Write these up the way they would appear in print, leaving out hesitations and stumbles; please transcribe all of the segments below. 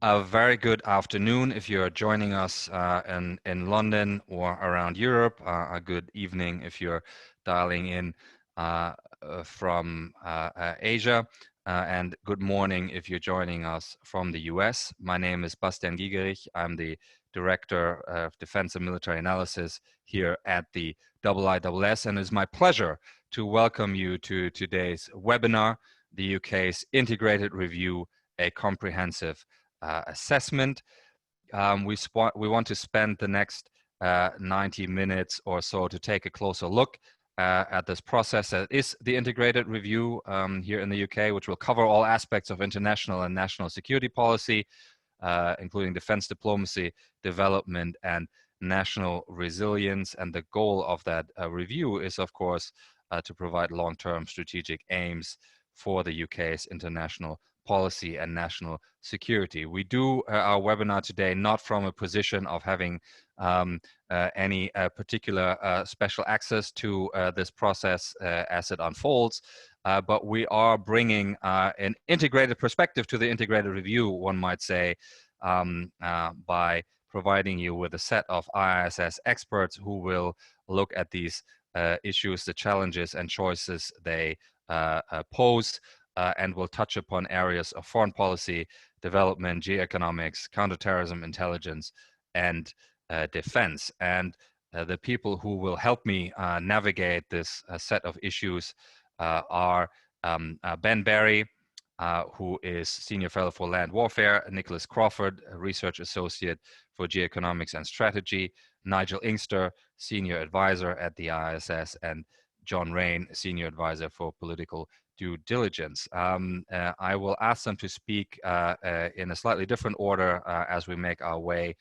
A very good afternoon if you're joining us in London or around Europe. A good evening if you're dialing in from Asia. And good morning if you're joining us from the US. My name is Bastian Giegerich. I'm the Director of Defense and Military Analysis here at the IISS, and it's my pleasure to welcome you to today's webinar, the UK's Integrated Review, a Comprehensive Assessment. We want to spend the next 90 minutes or so to take a closer look at this process that is the integrated review here in the UK, which will cover all aspects of international and national security policy, including defense diplomacy, development, and national resilience. And the goal of that review is, of course, to provide long-term strategic aims for the UK's international policy and national security. We do our webinar today not from a position of having any particular special access to this process as it unfolds, but we are bringing an integrated perspective to the integrated review, one might say, by providing you with a set of IISS experts who will look at these issues, the challenges and choices they pose, and will touch upon areas of foreign policy, development, geo-economics, counter-terrorism, intelligence, and defense. And the people who will help me navigate this set of issues are Ben Barry, who is Senior Fellow for Land Warfare, Nicholas Crawford, a Research Associate for Geo-Economics and Strategy, Nigel Inkster, Senior Advisor at the IISS, and John Raine, Senior Advisor for Political Due Diligence. I will ask them to speak in a slightly different order as we make our way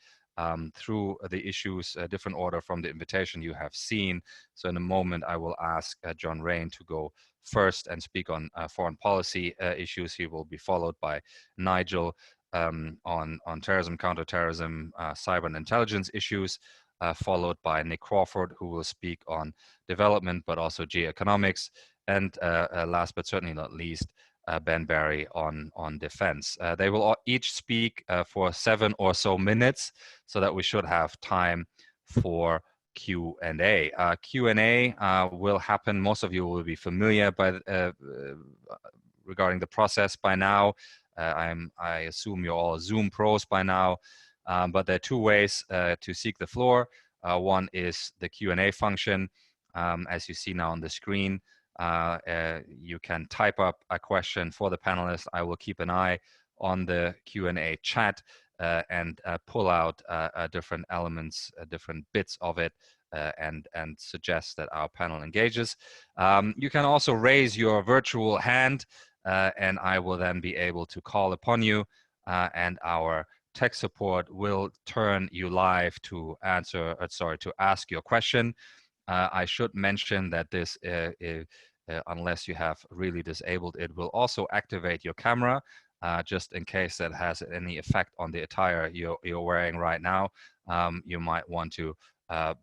through the issues, a different order from the invitation you have seen. So in a moment, I will ask John Raine to go first and speak on foreign policy issues. He will be followed by Nigel on terrorism, counterterrorism, cyber and intelligence issues, followed by Nick Crawford, who will speak on development, but also geo-economics, and last but certainly not least, Ben Barry on defense. They will all each speak for 7 or so minutes, so that we should have time for Q&A. Q&A will happen. Most of you will be familiar regarding the process by now. I assume you're all Zoom pros by now, but there are 2 ways to seek the floor. One is the Q&A function, as you see now on the screen. You can type up a question for the panelists. I will keep an eye on the Q&A chat and pull out different elements, different bits of it, and suggest that our panel engages. You can also raise your virtual hand, and I will then be able to call upon you, and our tech support will turn you live to ask your question. I should mention that this unless you have really disabled it, will also activate your camera, just in case that has any effect on the attire you're wearing right now. You might want to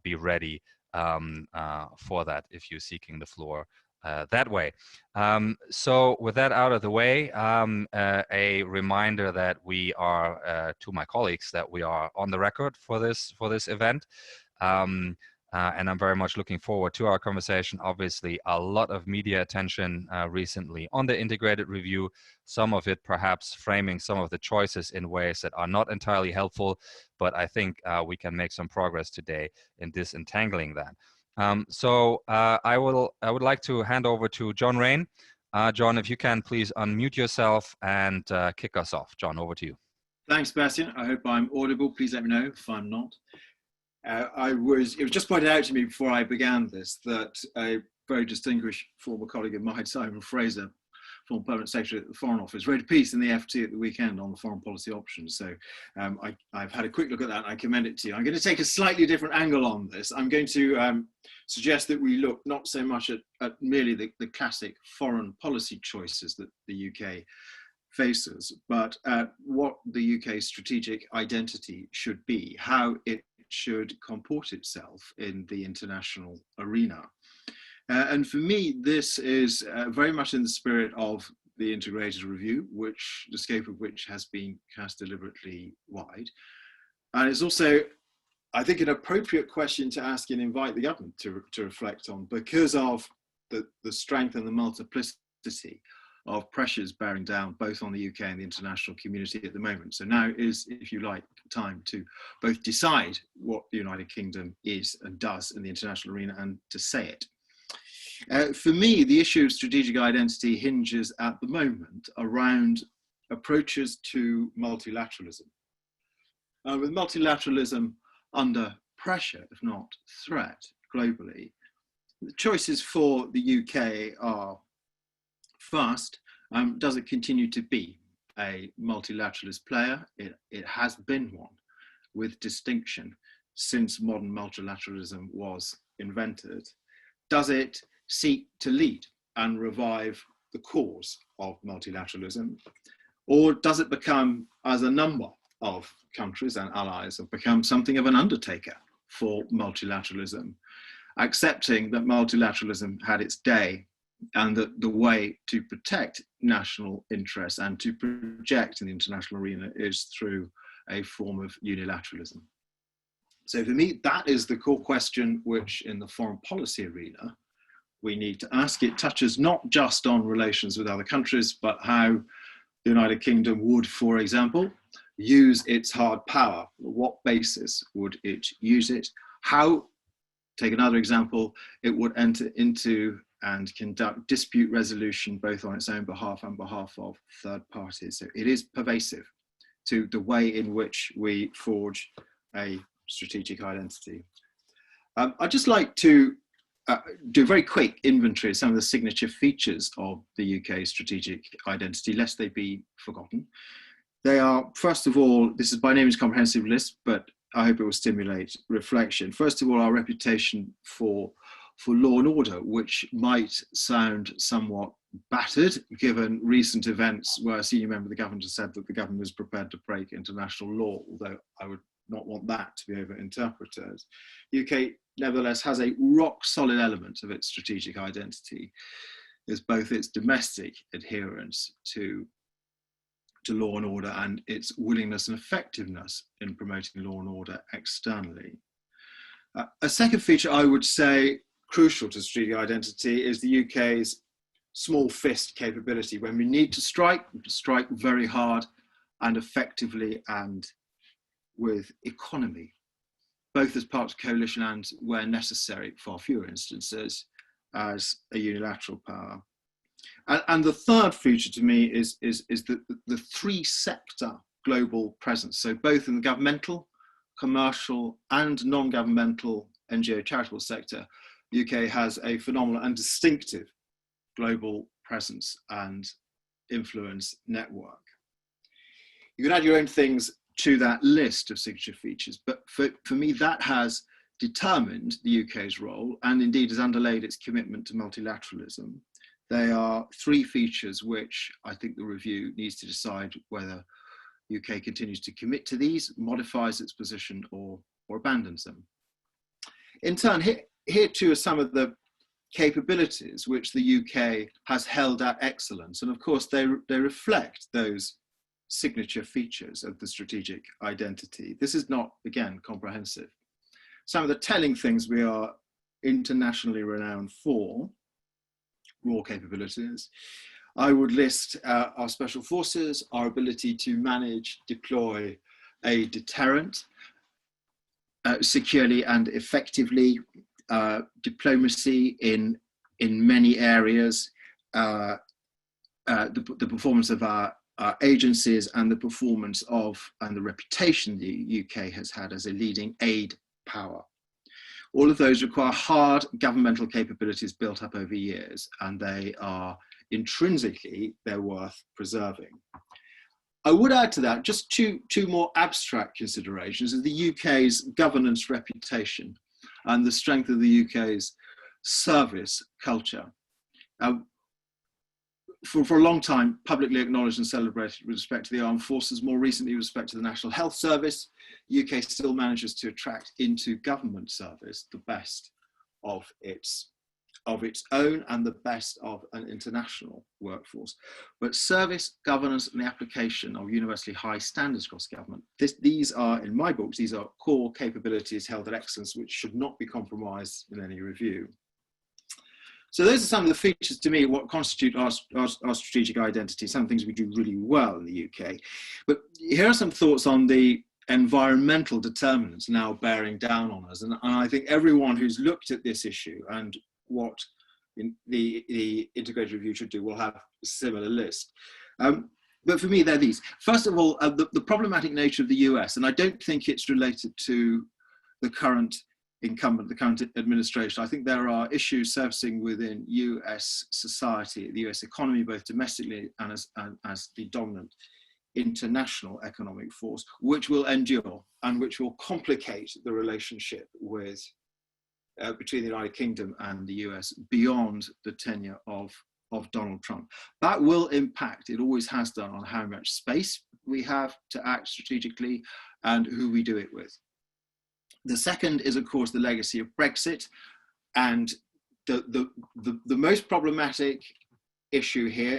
be ready for that if you're seeking the floor that way. So with that out of the way, a reminder that we are, to my colleagues, that we are on the record for this event. And I'm very much looking forward to our conversation. Obviously, a lot of media attention recently on the integrated review, some of it perhaps framing some of the choices in ways that are not entirely helpful, but I think we can make some progress today in disentangling that. So I would like to hand over to John Raine. John, if you can please unmute yourself and kick us off. John, over to you. Thanks, Bastian. I hope I'm audible. Please let me know if I'm not. It was just pointed out to me before I began this that a very distinguished former colleague of mine, Simon Fraser, former Permanent Secretary at the Foreign Office, wrote a piece in the FT at the weekend on the foreign policy options. So I've had a quick look at that and I commend it to you. I'm going to take a slightly different angle on this. I'm going to suggest that we look not so much at merely the classic foreign policy choices that the UK faces, but what the UK's strategic identity should be, how it should comport itself in the international arena. And for me, this is very much in the spirit of the integrated review, the scope of which has been cast deliberately wide. And it's also, I think, an appropriate question to ask and invite the government to reflect on, because of the strength and the multiplicity of pressures bearing down both on the UK and the international community at the moment. So now is, if you like, time to both decide what the United Kingdom is and does in the international arena and to say it. For me, the issue of strategic identity hinges at the moment around approaches to multilateralism. With multilateralism under pressure, if not threat, globally, the choices for the UK are: first, does it continue to be a multilateralist player? It has been one with distinction since modern multilateralism was invented. Does it seek to lead and revive the cause of multilateralism? Or does it become, as a number of countries and allies have become, something of an undertaker for multilateralism, accepting that multilateralism had its day and that the way to protect national interests and to project in the international arena is through a form of unilateralism? So for me, that is the core question which in the foreign policy arena we need to ask. It touches not just on relations with other countries, but how the United Kingdom would, for example, use its hard power. What basis would it use it? How, take another example, it would enter into and conduct dispute resolution both on its own behalf and behalf of third parties. So it is pervasive to the way in which we forge a strategic identity. I'd just like to do a very quick inventory of some of the signature features of the UK strategic identity, lest they be forgotten. They are, first of all, this is by no means a comprehensive list, but I hope it will stimulate reflection. First of all, our reputation for law and order, which might sound somewhat battered given recent events where a senior member of the government has said that the government is prepared to break international law, although I would not want that to be over-interpreted. The UK, nevertheless, has a rock-solid element of its strategic identity, is both its domestic adherence to law and order and its willingness and effectiveness in promoting law and order externally. A second feature I would say crucial to strategic identity is the UK's small fist capability. When we need to strike very hard and effectively and with economy, both as part of coalition and where necessary, far fewer instances, as a unilateral power. And the third feature to me is the three-sector global presence. So both in the governmental, commercial and non-governmental NGO charitable sector, the UK has a phenomenal and distinctive global presence and influence network. You can add your own things to that list of signature features, but for me that has determined the UK's role and indeed has underlaid its commitment to multilateralism. They are three features which I think the review needs to decide whether UK continues to commit to these, modifies its position or abandons them. In turn, here too are some of the capabilities which the UK has held at excellence. And of course, they reflect those signature features of the strategic identity. This is not, again, comprehensive. Some of the telling things we are internationally renowned for: raw capabilities. I would list our special forces, our ability to manage, deploy a deterrent securely and effectively, diplomacy in many areas, the performance of our agencies and the performance of and the reputation the UK has had as a leading aid power. All of those require hard governmental capabilities built up over years, and they are intrinsically, they're worth preserving. I would add to that just two more abstract considerations of the UK's governance reputation and the strength of the UK's service culture. For a long time, publicly acknowledged and celebrated with respect to the armed forces, more recently with respect to the National Health Service, the UK still manages to attract into government service the best of its of its own and the best of an international workforce. But service, governance, and the application of universally high standards across government, these are, in my books, these are core capabilities held at excellence, which should not be compromised in any review. So those are some of the features, to me, what constitute our strategic identity, some things we do really well in the UK. But here are some thoughts on the environmental determinants now bearing down on us. And I think everyone who's looked at this issue and what the integrated review should do will have a similar list. But for me, they're these. First of all, the problematic nature of the US, and I don't think it's related to the current incumbent, the current administration. I think there are issues surfacing within US society, the US economy, both domestically and as the dominant international economic force, which will endure and which will complicate the relationship with between the United Kingdom and the US beyond the tenure of Donald Trump. That will impact, it always has done, on how much space we have to act strategically and who we do it with. The second is, of course, the legacy of Brexit, and the most problematic issue here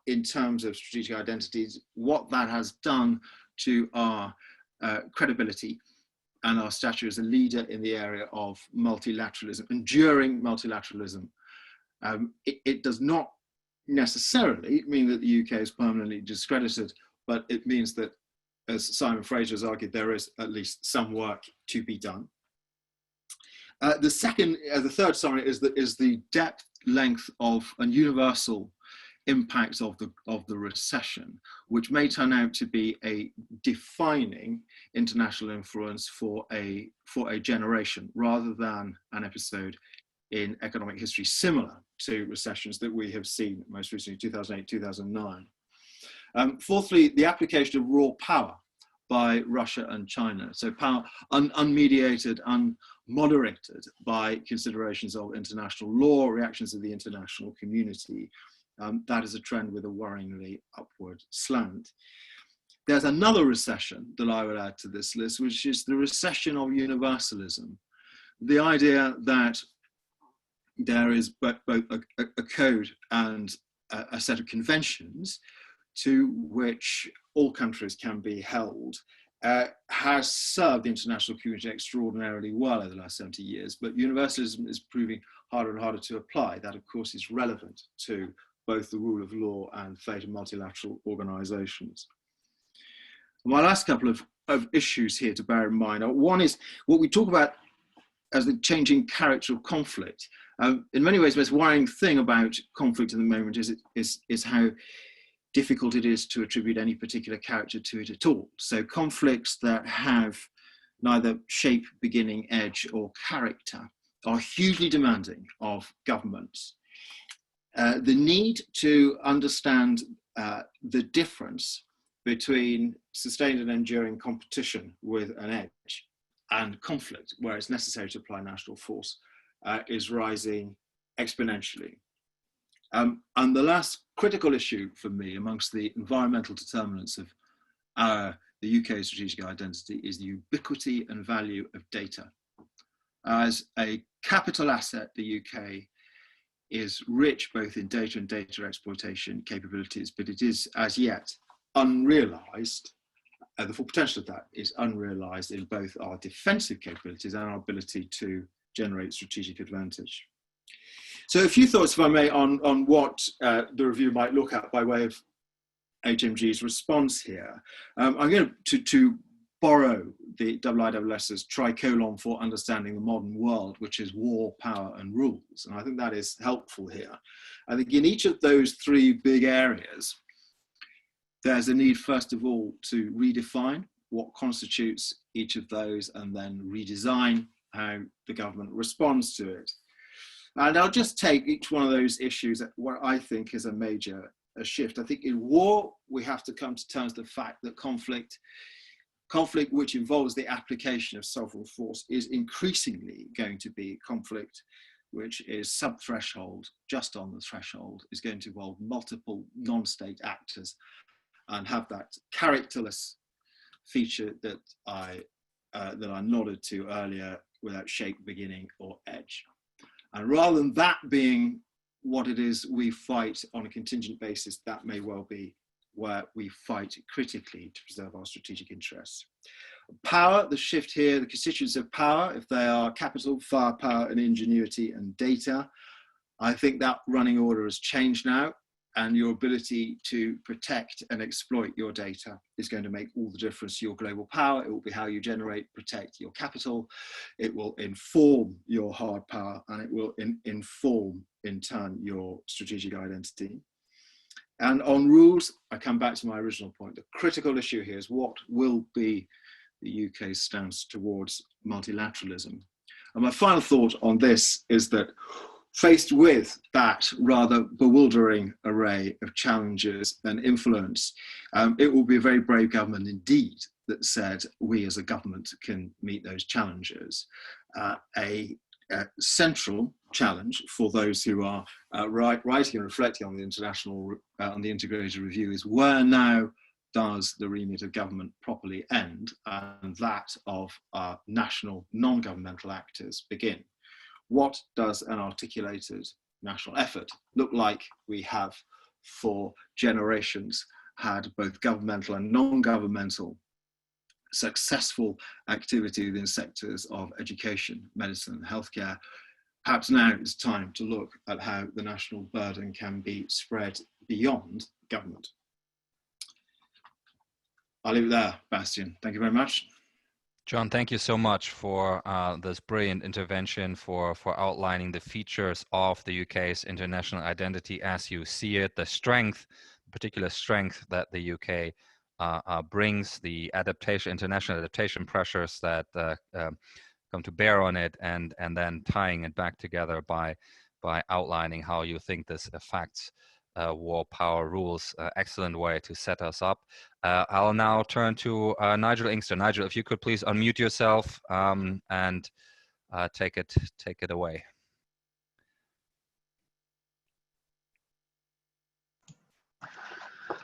in terms of strategic identities, what that has done to our credibility and our stature as a leader in the area of multilateralism, enduring multilateralism. It does not necessarily mean that the UK is permanently discredited, but it means that, as Simon Fraser has argued, there is at least some work to be done. The third summary is the depth, length of and universal impact of the recession, which may turn out to be a defining international influence for a generation, rather than an episode in economic history similar to recessions that we have seen most recently, 2008, 2009. Fourthly, the application of raw power by Russia and China. So power unmediated, unmoderated by considerations of international law, reactions of the international community. That is a trend with a worryingly upward slant. There's another recession that I would add to this list, which is the recession of universalism. The idea that there is both a code and a set of conventions to which all countries can be held, has served the international community extraordinarily well over the last 70 years, but universalism is proving harder and harder to apply. That, of course, is relevant to both the rule of law and fate of multilateral organizations. My last couple of issues here to bear in mind are, one is what we talk about as the changing character of conflict. In many ways, the most worrying thing about conflict at the moment is how difficult it is to attribute any particular character to it at all. So conflicts that have neither shape, beginning, edge, or character are hugely demanding of governments. The need to understand the difference between sustained and enduring competition with an edge and conflict, where it's necessary to apply national force, is rising exponentially. And the last critical issue for me amongst the environmental determinants of the UK's strategic identity is the ubiquity and value of data. As a capital asset, the UK is rich both in data and data exploitation capabilities, but it is as yet unrealised. The full potential of that is unrealised in both our defensive capabilities and our ability to generate strategic advantage. So a few thoughts, if I may, on what the review might look at by way of HMG's response here. I'm going to borrow the IISS's tricolon for understanding the modern world, which is war, power, and rules. And I think that is helpful here. I think in each of those three big areas, there's a need, first of all, to redefine what constitutes each of those and then redesign how the government responds to it. And I'll just take each one of those issues at what I think is a major shift. I think in war, we have to come to terms with the fact that conflict which involves the application of sovereign force is increasingly going to be conflict which is sub-threshold, just on the threshold, is going to involve multiple non-state actors and have that characterless feature that I nodded to earlier, without shape, beginning, or edge. And rather than that being what it is we fight on a contingent basis, that may well be where we fight critically to preserve our strategic interests. Power, the shift here, the constituents of power, if they are capital, firepower, and ingenuity and data, I think that running order has changed now, and your ability to protect and exploit your data is going to make all the difference to your global power. It will be how you generate, protect your capital. It will inform your hard power, and it will inform, in turn, your strategic identity. And on rules, I come back to my original point. The critical issue here is what will be the UK's stance towards multilateralism. And my final thought on this is that faced with that rather bewildering array of challenges and influence, it will be a very brave government indeed that said we as a government can meet those challenges. A central challenge for those who are writing and reflecting on the international, on the integrated review is where now does the remit of government properly end and that of national non-governmental actors begin? What does an articulated national effort look like? We have for generations had both governmental and non-governmental successful activity within sectors of education, medicine, and healthcare. Perhaps now it's time to look at how the national burden can be spread beyond government. I'll leave it there, Bastian. Thank you very much. John, thank you so much for this brilliant intervention, for outlining the features of the UK's international identity as you see it, the strength, particular strength that the UK brings, the adaptation, international adaptation pressures that come to bear on it, and then tying it back together by outlining how you think this affects war power rules. Excellent way to set us up. I'll now turn to Nigel Inkster. Nigel, if you could please unmute yourself and take it away.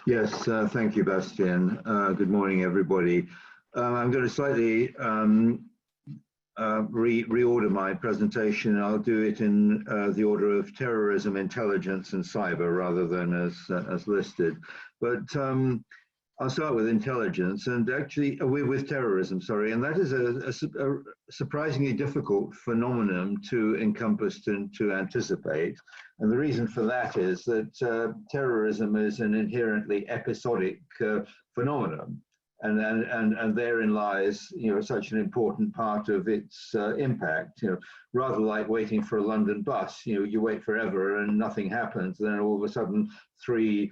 Yes, thank you, Bastian. Good morning, everybody. I'm going to slightly reorder my presentation. I'll do it in the order of terrorism, intelligence, and cyber rather than as listed. But I'll start with intelligence, and actually with terrorism, sorry, and that is a surprisingly difficult phenomenon to encompass and to anticipate. And the reason for that is that terrorism is an inherently episodic phenomenon. And therein lies, such an important part of its impact. Rather like waiting for a London bus, you wait forever and nothing happens. Then all of a sudden, three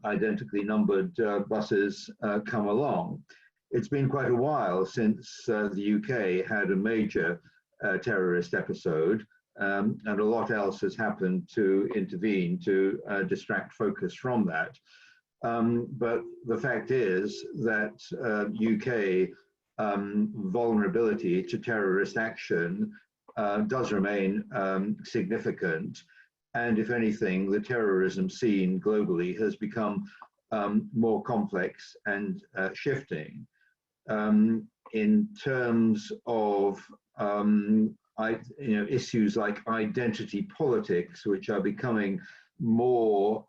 identically numbered buses come along. It's been quite a while since the UK had a major terrorist episode, and a lot else has happened to intervene to distract focus from that. But the fact is that UK vulnerability to terrorist action does remain significant. And if anything, the terrorism scene globally has become more complex and shifting. In terms of issues like identity politics, which are becoming more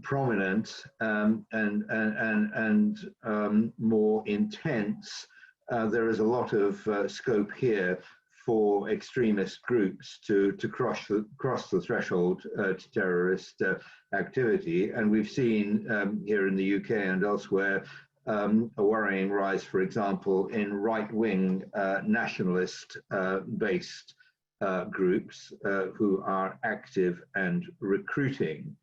prominent and more intense, there is a lot of scope here for extremist groups to cross the threshold to terrorist activity. And we've seen here in the UK and elsewhere a worrying rise, for example, in right-wing nationalist-based groups who are active and recruiting.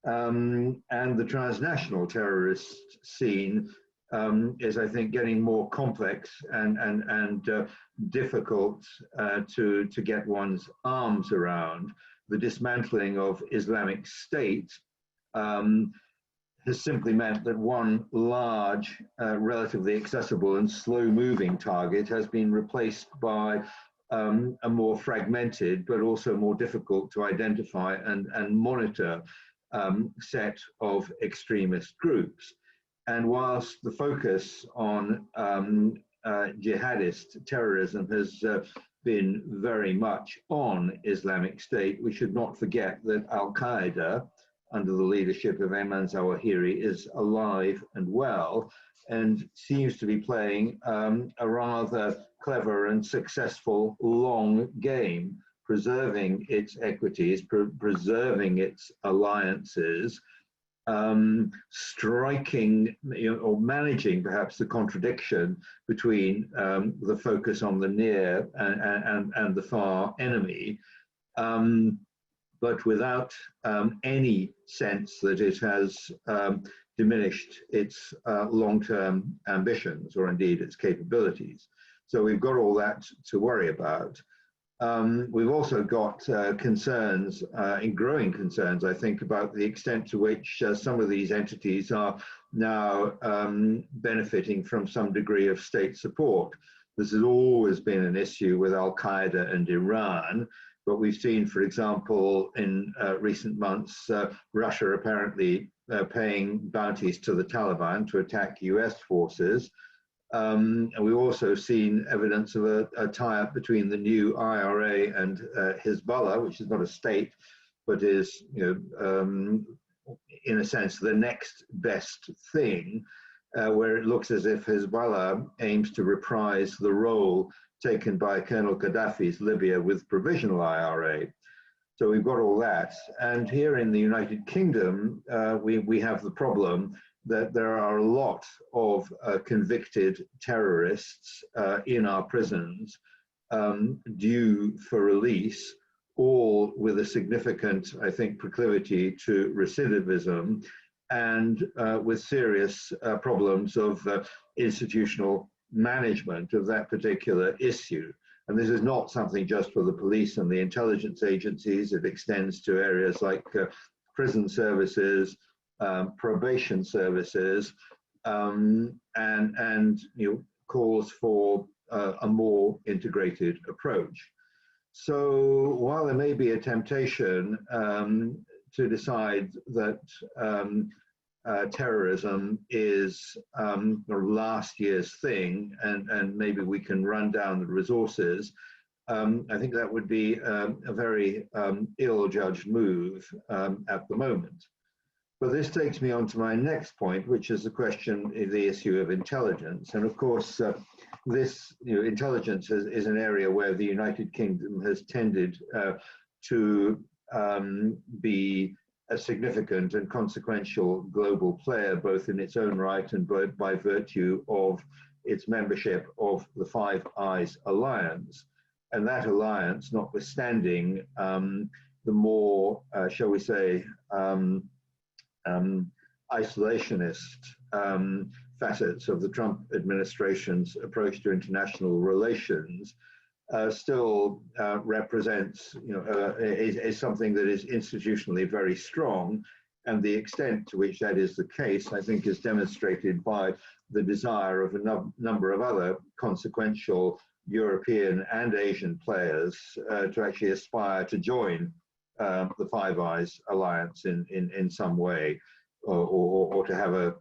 And the transnational terrorist scene is, I think, getting more complex and difficult to get one's arms around. The dismantling of Islamic State has simply meant that one large, relatively accessible and slow-moving target has been replaced by a more fragmented, but also more difficult to identify and monitor set of extremist groups. And whilst the focus on jihadist terrorism has been very much on Islamic State, we should not forget that Al-Qaeda, under the leadership of Ayman Zawahiri, is alive and well and seems to be playing a rather clever and successful long game, preserving its equities, preserving its alliances, striking, or managing perhaps the contradiction between the focus on the near and the far enemy, but without any sense that it has diminished its long-term ambitions or indeed its capabilities. So we've got all that to worry about. We've also got concerns, growing concerns, I think, about the extent to which some of these entities are now benefiting from some degree of state support. This has always been an issue with Al-Qaeda and Iran, but we've seen, for example, in recent months, Russia apparently paying bounties to the Taliban to attack US forces. And we've also seen evidence of a tie-up between the new IRA and Hezbollah, which is not a state, but is, in a sense, the next best thing, where it looks as if Hezbollah aims to reprise the role taken by Colonel Gaddafi's Libya with provisional IRA. So we've got all that. And here in the United Kingdom, we have the problem that there are a lot of convicted terrorists in our prisons due for release, all with a significant, I think, proclivity to recidivism and with serious problems of institutional management of that particular issue. And this is not something just for the police and the intelligence agencies. It extends to areas like prison services, probation services, and calls for a more integrated approach. So while there may be a temptation to decide that terrorism is last year's thing, and maybe we can run down the resources, I think that would be a very ill-judged move at the moment. But this takes me on to my next point, which is the issue of intelligence. And of course, this intelligence is an area where the United Kingdom has tended to be a significant and consequential global player, both in its own right and by virtue of its membership of the Five Eyes Alliance. And that alliance, notwithstanding the more, shall we say, isolationist facets of the Trump administration's approach to international relations, still represents, is something that is institutionally very strong. And the extent to which that is the case, I think, is demonstrated by the desire of a number of other consequential European and Asian players to actually aspire to join the Five Eyes Alliance in some way, or to have a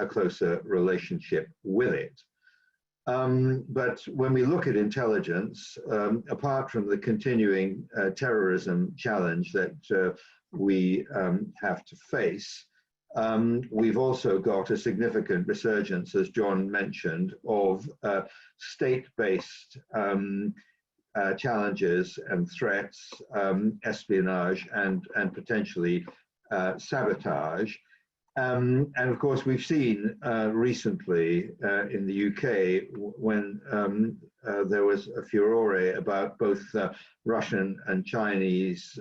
closer relationship with it. But when we look at intelligence, apart from the continuing terrorism challenge that we have to face, we've also got a significant resurgence, as John mentioned, of state-based challenges and threats, espionage, and potentially sabotage. And of course, we've seen recently in the UK when there was a furore about both Russian and Chinese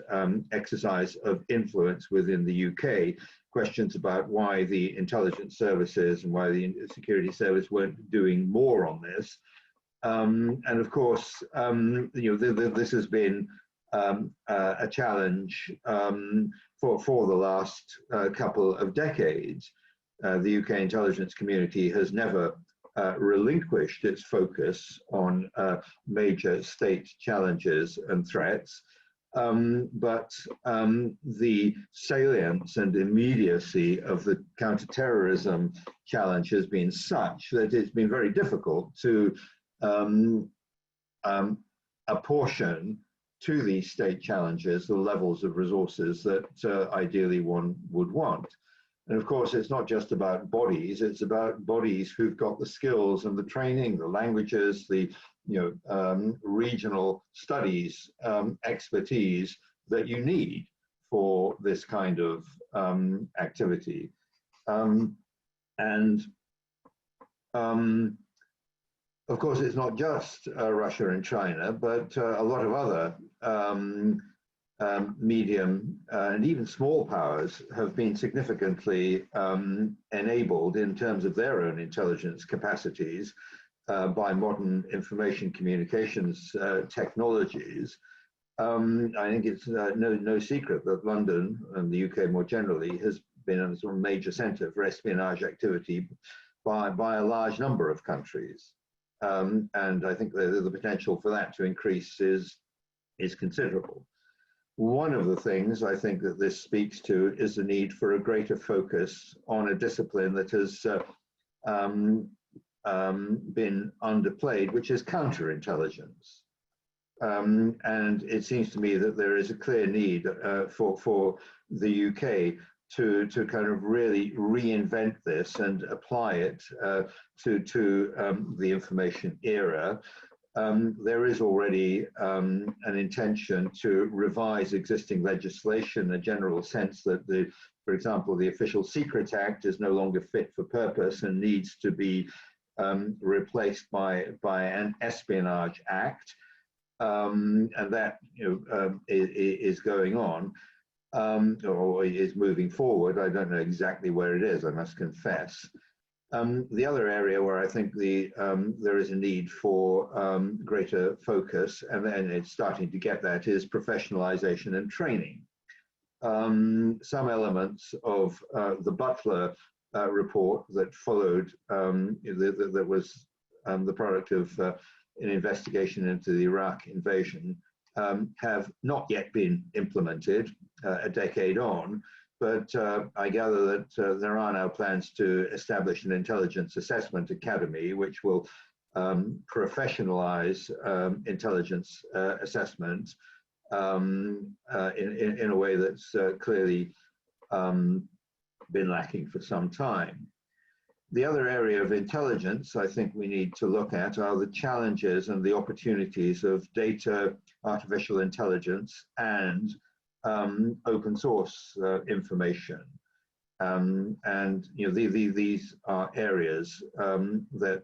exercise of influence within the UK, questions about why the intelligence services and why the security service weren't doing more on this. And of course, this has been a challenge for the last couple of decades. The UK intelligence community has never relinquished its focus on major state challenges and threats, but the salience and immediacy of the counter-terrorism challenge has been such that it's been very difficult to apportion to these state challenges the levels of resources that ideally one would want. And of course, it's not just about bodies, it's about bodies who've got the skills and the training, the languages, the regional studies, expertise that you need for this kind of activity. Of course, it's not just Russia and China, but a lot of other medium and even small powers have been significantly enabled in terms of their own intelligence capacities by modern information communications technologies. I think it's no secret that London and the UK more generally has been a sort of major centre for espionage activity by a large number of countries. And I think the potential for that to increase is considerable. One of the things I think that this speaks to is the need for a greater focus on a discipline that has been underplayed, which is counterintelligence. And it seems to me that there is a clear need for the UK to kind of really reinvent this and apply it to the information era. There is already an intention to revise existing legislation, a general sense that, for example, the Official Secrets Act is no longer fit for purpose and needs to be replaced by an Espionage Act, and that is going on. Or is moving forward. I don't know exactly where it is, I must confess. The other area where I think there is a need for greater focus, and it's starting to get that, is professionalization and training. Some elements of the Butler report that followed, that was the product of an investigation into the Iraq invasion, have not yet been implemented a decade on, but I gather that there are now plans to establish an intelligence assessment academy which will professionalize intelligence assessment in a way that's clearly been lacking for some time. The other area of intelligence I think we need to look at are the challenges and the opportunities of data, artificial intelligence, and open source information. And these are areas that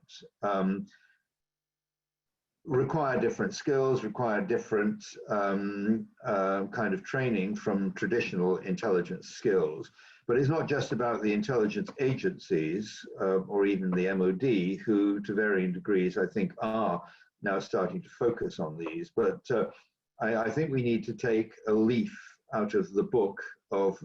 require different skills, require different kind of training from traditional intelligence skills. But it's not just about the intelligence agencies or even the MOD, who to varying degrees I think are now starting to focus on these. But I think we need to take a leaf out of the book of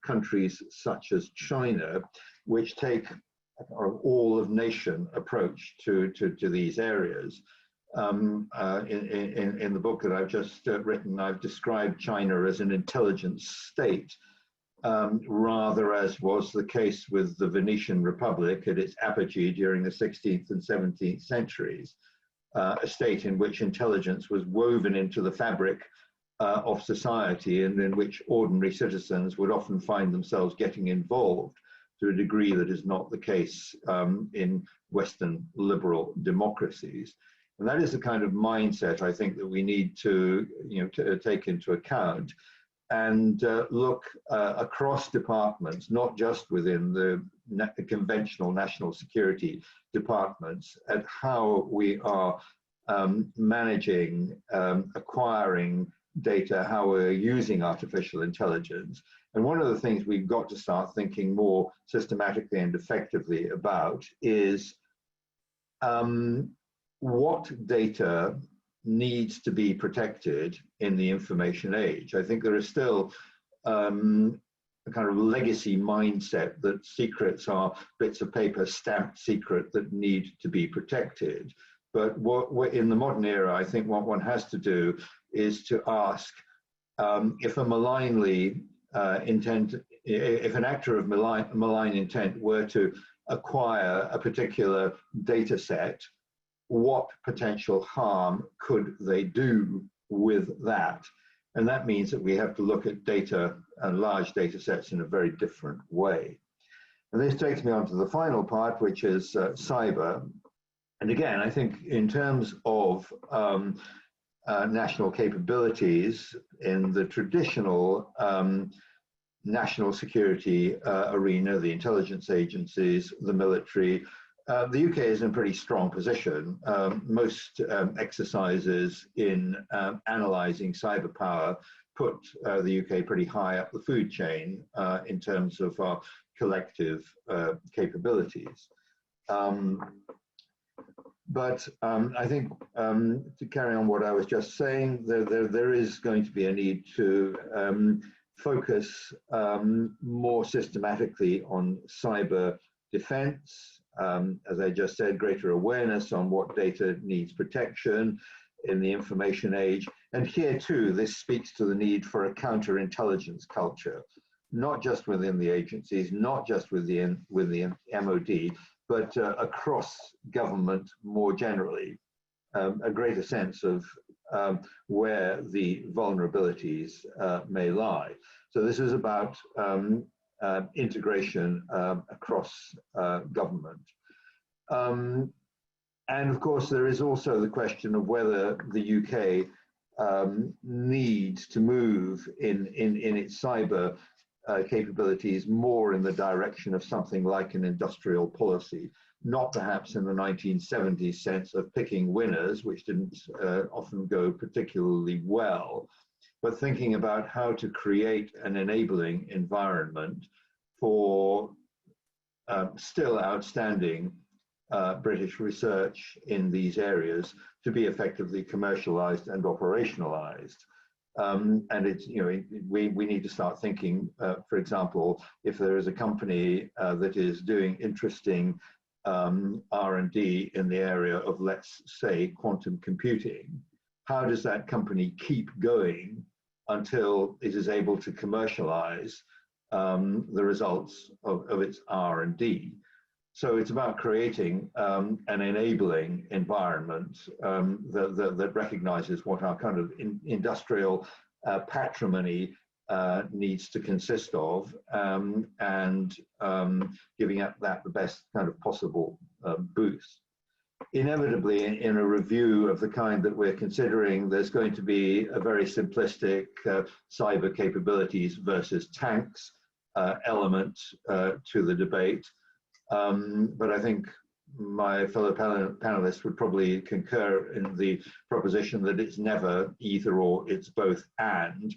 countries such as China, which take an all-of-nation approach to these areas. In the book that I've just written, I've described China as an intelligence state, rather as was the case with the Venetian Republic at its apogee during the 16th and 17th centuries, a state in which intelligence was woven into the fabric of society, and in which ordinary citizens would often find themselves getting involved to a degree that is not the case in Western liberal democracies. And that is the kind of mindset I think that we need to take into account and look across departments, not just within the conventional national security departments, at how we are managing, acquiring data, how we're using artificial intelligence. And one of the things we've got to start thinking more systematically and effectively about is what data needs to be protected in the information age. I think there is still a kind of legacy mindset that secrets are bits of paper stamped secret that need to be protected. But what in the modern era, I think what one has to do is to ask if a malignly if an actor of malign intent were to acquire a particular data set, what potential harm could they do with that? And that means that we have to look at data and large data sets in a very different way. And this takes me on to the final part, which is cyber. And again, I think in terms of national capabilities in the traditional national security arena, the intelligence agencies, the military, the UK is in a pretty strong position. Most exercises in analysing cyber power put the UK pretty high up the food chain in terms of our collective capabilities. But I think to carry on what I was just saying, there is going to be a need to focus more systematically on cyber defense. As I just said, greater awareness on what data needs protection in the information age. And here too, this speaks to the need for a counterintelligence culture, not just within the agencies, not just with the MOD, but across government more generally, a greater sense of where the vulnerabilities may lie. So this is about integration across government. And of course, there is also the question of whether the UK needs to move in its cyber capabilities more in the direction of something like an industrial policy, not perhaps in the 1970s sense of picking winners, which didn't often go particularly well, but thinking about how to create an enabling environment for still outstanding British research in these areas to be effectively commercialized and operationalized. And it's, you know, we need to start thinking, for example, if there is a company that is doing interesting R&D in the area of, let's say, quantum computing, how does that company keep going until it is able to commercialize the results of its R&D? So it's about creating an enabling environment that recognizes what our kind of industrial patrimony needs to consist of, and giving that the best kind of possible boost. Inevitably, in a review of the kind that we're considering, there's going to be a very simplistic cyber capabilities versus tanks element to the debate. But I think my fellow panelists would probably concur in the proposition that it's never either or, it's both and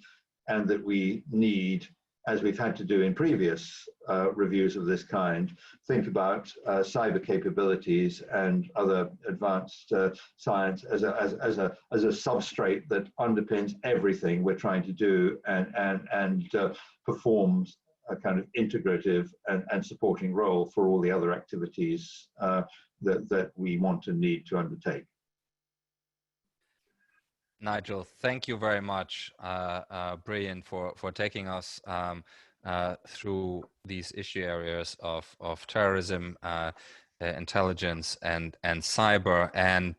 that we need, as we've had to do in previous reviews of this kind, think about cyber capabilities and other advanced science as a substrate that underpins everything we're trying to do and performs a kind of integrative and supporting role for all the other activities that we want and need to undertake. Nigel, thank you very much, Brian, for taking us through these issue areas of terrorism, intelligence, and cyber, and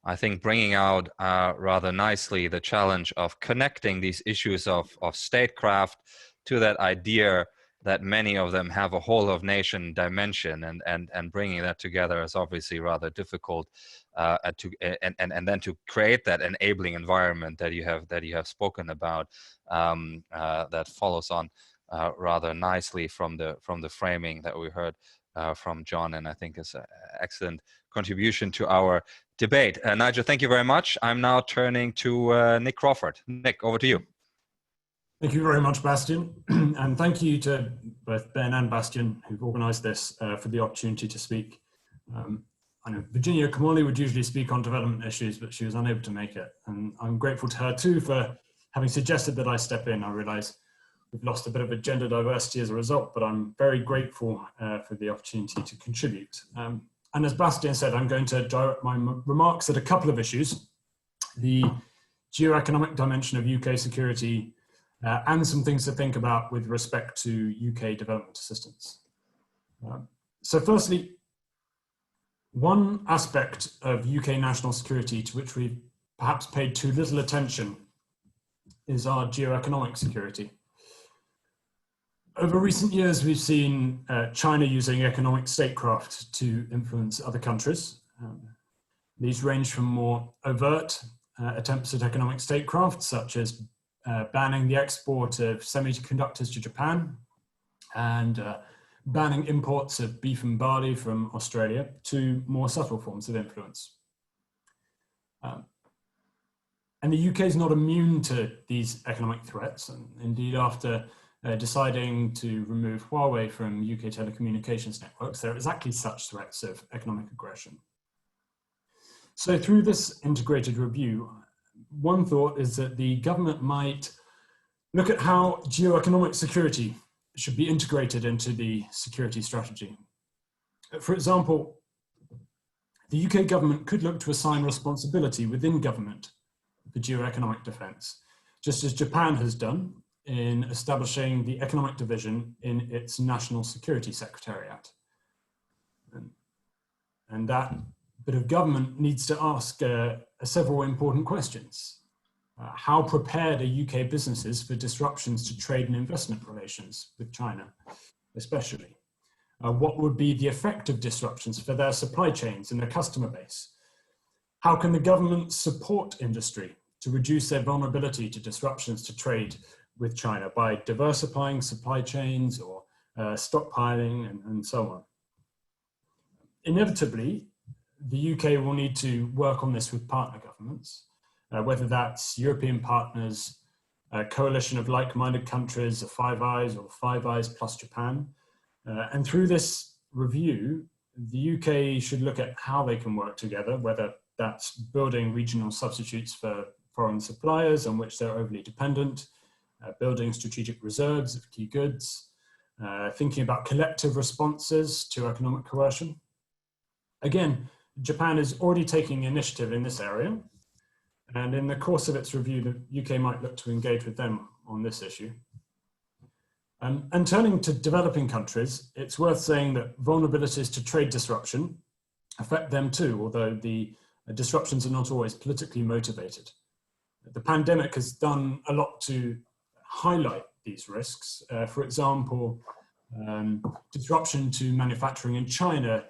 I think bringing out rather nicely the challenge of connecting these issues of statecraft to that idea that many of them have a whole of nation dimension, and bringing that together is obviously rather difficult, and then to create that enabling environment that you have spoken about, that follows on rather nicely from the framing that we heard from John, and I think is an excellent contribution to our debate. Nigel, thank you very much. I'm now turning to Nick Crawford. Nick, over to you. Thank you very much, Bastian. And thank you to both Ben and Bastian who've organised this for the opportunity to speak. I know Virginia Kamali would usually speak on development issues, but she was unable to make it. And I'm grateful to her too for having suggested that I step in. I realise we've lost a bit of a gender diversity as a result, but I'm very grateful for the opportunity to contribute. And as Bastian said, I'm going to direct my remarks at a couple of issues: the geo-economic dimension of UK security, and some things to think about with respect to UK development assistance. So firstly, One aspect of UK national security to which we've perhaps paid too little attention is our geo-economic security. Over recent years, we've seen China using economic statecraft to influence other countries. These range from more overt attempts at economic statecraft, such as banning the export of semiconductors to Japan and banning imports of beef and barley from Australia, to more subtle forms of influence. And the UK is not immune to these economic threats. And indeed, after deciding to remove Huawei from UK telecommunications networks, there are exactly such threats of economic aggression. So through this integrated review, one thought is that the government might look at how geo-economic security should be integrated into the security strategy. For example, the UK government could look to assign responsibility within government for geo-economic defense, just as Japan has done in establishing the economic division in its National Security Secretariat. And that bit of government needs to ask several important questions. How prepared are UK businesses for disruptions to trade and investment relations with China, especially? What would be the effect of disruptions for their supply chains and their customer base? How can the government support industry to reduce their vulnerability to disruptions to trade with China by diversifying supply chains or stockpiling and so on? Inevitably, the UK will need to work on this with partner governments, whether that's European partners, a coalition of like-minded countries, the Five Eyes or Five Eyes plus Japan. And through this review, the UK should look at how they can work together, whether that's building regional substitutes for foreign suppliers on which they're overly dependent, building strategic reserves of key goods, thinking about collective responses to economic coercion. Again, Japan is already taking initiative in this area, and in the course of its review, the UK might look to engage with them on this issue. And turning to developing countries, it's worth saying that vulnerabilities to trade disruption affect them too, although the disruptions are not always politically motivated. The pandemic has done a lot to highlight these risks. For example, disruption to manufacturing in China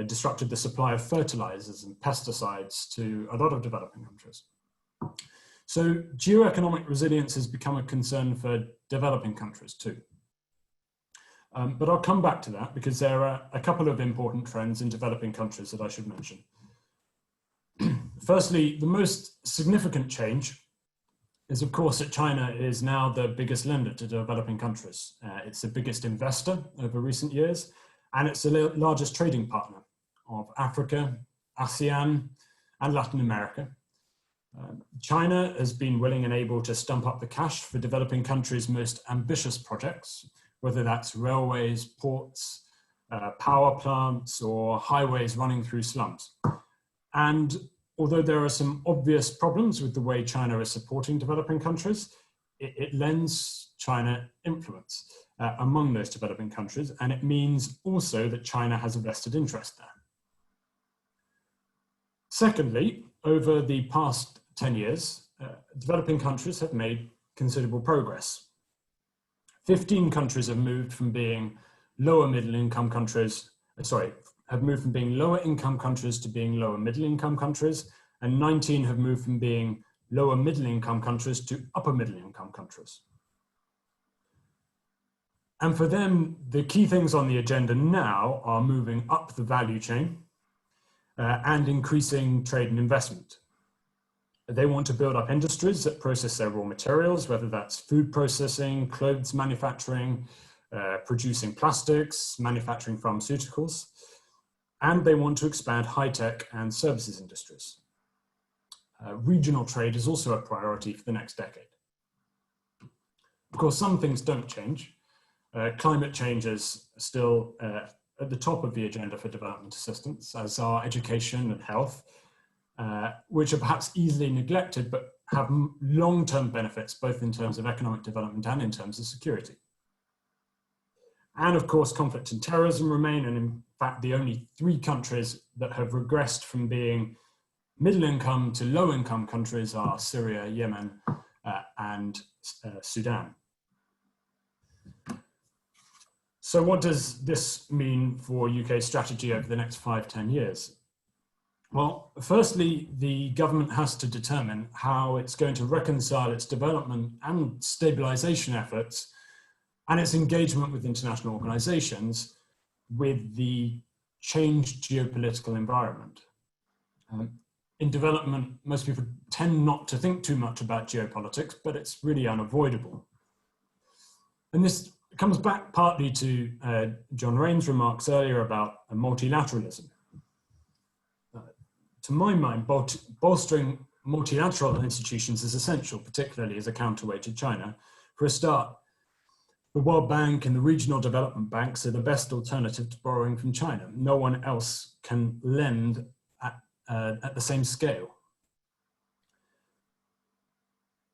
disrupted the supply of fertilizers and pesticides to a lot of developing countries. So geo-economic resilience has become a concern for developing countries too. But I'll come back to that because there are a couple of important trends in developing countries that I should mention. Firstly, the most significant change is, of course, that China is now the biggest lender to developing countries. It's the biggest investor over recent years, and it's the largest trading partner of Africa, ASEAN, and Latin America. China has been willing and able to stump up the cash for developing countries' most ambitious projects, whether that's railways, ports, power plants, or highways running through slums. And although there are some obvious problems with the way China is supporting developing countries, it lends China influence among those developing countries, and it means also that China has a vested interest there. Secondly, over the past 10 years, developing countries have made considerable progress. 15 countries have moved from being lower middle income countries, have moved from being lower income countries to being lower middle income countries, and 19 have moved from being lower middle income countries to upper middle income countries. And for them, the key things on the agenda now are moving up the value chain and increasing trade and investment. They want to build up industries that process their raw materials, whether that's food processing, clothes manufacturing, producing plastics, manufacturing pharmaceuticals, and they want to expand high-tech and services industries. Regional trade is also a priority for the next decade. Of course, some things don't change. Climate change is still at the top of the agenda for development assistance, as are education and health, which are perhaps easily neglected, but have long-term benefits, both in terms of economic development and in terms of security. And of course, conflict and terrorism remain, and in fact, the only 3 countries that have regressed from being middle income to low income countries are Syria, Yemen, and Sudan. So what does this mean for UK strategy over the next 5-10 years? Well, firstly, the government has to determine how it's going to reconcile its development and stabilisation efforts and its engagement with international organisations with the changed geopolitical environment. In development, most people tend not to think too much about geopolitics, but it's really unavoidable. And this comes back partly to John Raine's remarks earlier about multilateralism. To my mind, bolstering multilateral institutions is essential, particularly as a counterweight to China. For a start, the World Bank and the regional development banks are the best alternative to borrowing from China. No one else can lend at the same scale.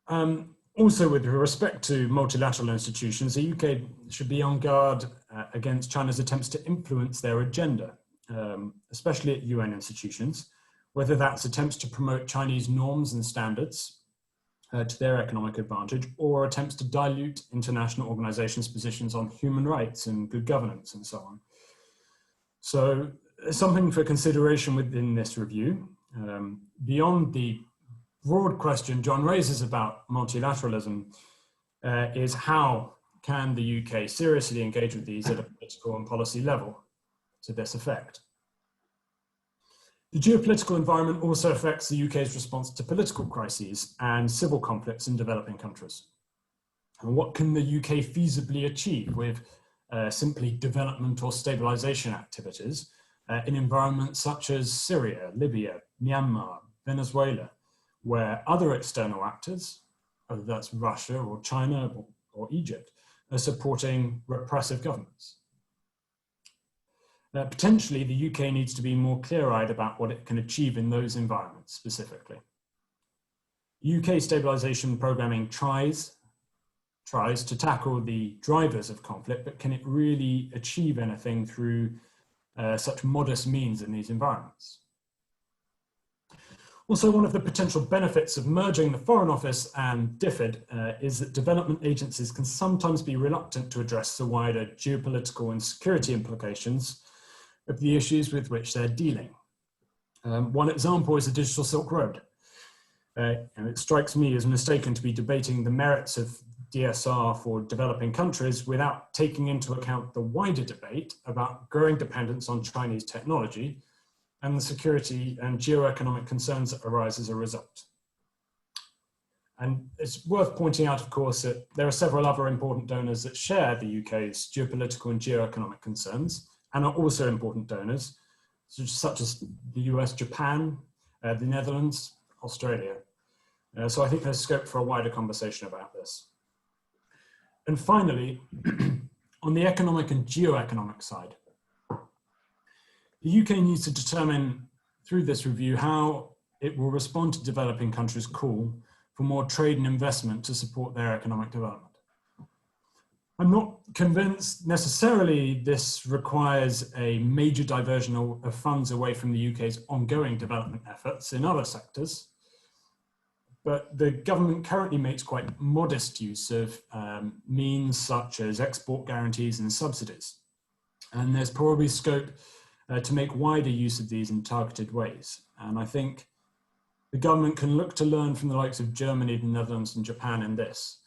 Also, with respect to multilateral institutions, the UK should be on guard against China's attempts to influence their agenda, especially at UN institutions, whether that's attempts to promote Chinese norms and standards to their economic advantage, or attempts to dilute international organizations' positions on human rights and good governance and so on. So something for consideration within this review. Beyond the broad question John raises about multilateralism is how can the UK seriously engage with these at a political and policy level to this effect? The geopolitical environment also affects the UK's response to political crises and civil conflicts in developing countries. And what can the UK feasibly achieve with simply development or stabilization activities in environments such as Syria, Libya, Myanmar, Venezuela, where other external actors, whether that's Russia or China or Egypt, are supporting repressive governments? Potentially, the UK needs to be more clear-eyed about what it can achieve in those environments specifically. UK stabilisation programming tries to tackle the drivers of conflict, but can it really achieve anything through such modest means in these environments? Also, one of the potential benefits of merging the Foreign Office and DFID is that development agencies can sometimes be reluctant to address the wider geopolitical and security implications of the issues with which they're dealing. One example is the Digital Silk Road. And it strikes me as mistaken to be debating the merits of DSR for developing countries without taking into account the wider debate about growing dependence on Chinese technology and the security and geo-economic concerns that arise as a result. And it's worth pointing out, of course, that there are several other important donors that share the UK's geopolitical and geo-economic concerns and are also important donors, such as the US, Japan, the Netherlands, Australia. So I think there's scope for a wider conversation about this. And finally, on the economic and geo-economic side, the UK needs to determine through this review how it will respond to developing countries' call for more trade and investment to support their economic development. I'm not convinced necessarily this requires a major diversion of funds away from the UK's ongoing development efforts in other sectors, but the government currently makes quite modest use of means such as export guarantees and subsidies. And there's probably scope to make wider use of these in targeted ways. And I think the government can look to learn from the likes of Germany, the Netherlands, and Japan in this.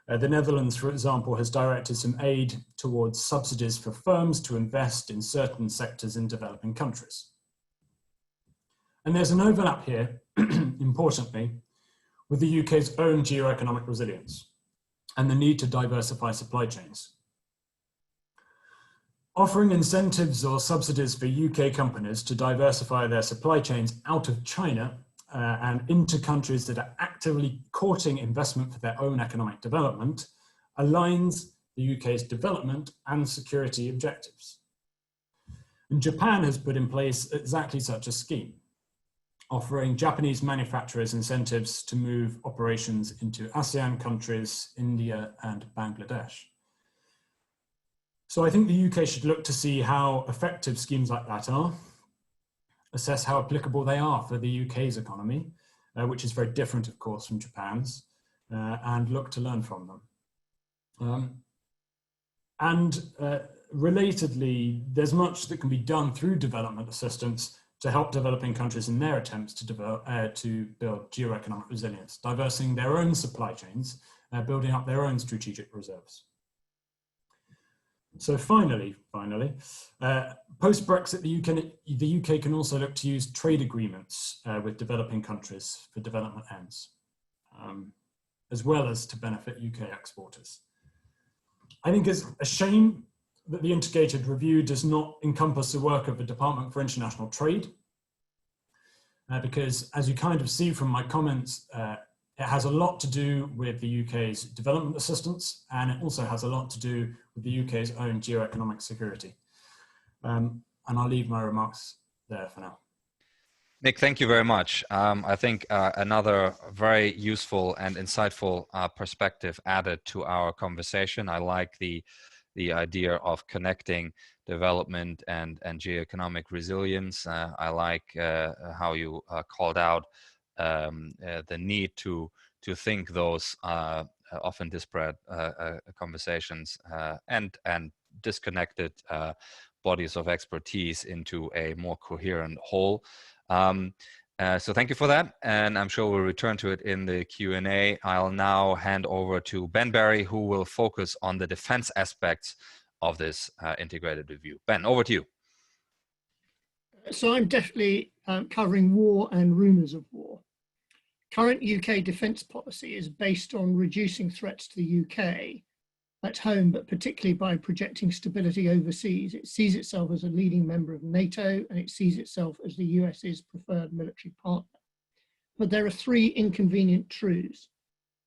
The Netherlands, for example, has directed some aid towards subsidies for firms to invest in certain sectors in developing countries. And there's an overlap here, importantly, with the UK's own geo-economic resilience and the need to diversify supply chains. Offering incentives or subsidies for UK companies to diversify their supply chains out of China and into countries that are actively courting investment for their own economic development aligns the UK's development and security objectives. And Japan has put in place exactly such a scheme, offering Japanese manufacturers incentives to move operations into ASEAN countries, India, and Bangladesh. So I think the UK should look to see how effective schemes like that are, assess how applicable they are for the UK's economy, which is very different, of course, from Japan's, and look to learn from them. Relatedly, there's much that can be done through development assistance to help developing countries in their attempts to build geo-economic resilience, diversing their own supply chains, building up their own strategic reserves. So finally, post-Brexit, the UK can also look to use trade agreements with developing countries for development ends, as well as to benefit UK exporters. I think it's a shame that the integrated review does not encompass the work of the Department for International Trade, because as you kind of see from my comments, it has a lot to do with the UK's development assistance, and it also has a lot to do with the UK's own geo-economic security. And I'll leave my remarks there for now. Nick, thank you very much. I think another very useful and insightful perspective added to our conversation. I like the idea of connecting development and geo-economic resilience. I like how you called out the need to think those often disparate conversations and disconnected bodies of expertise into a more coherent whole. So thank you for that, and I'm sure we'll return to it in the Q&A. I'll now hand over to Ben Barry, who will focus on the defense aspects of this integrated review. Ben, over to you. So I'm definitely covering war and rumours of war. Current UK defence policy is based on reducing threats to the UK at home, but particularly by projecting stability overseas. It sees itself as a leading member of NATO, and it sees itself as the US's preferred military partner. But there are three inconvenient truths.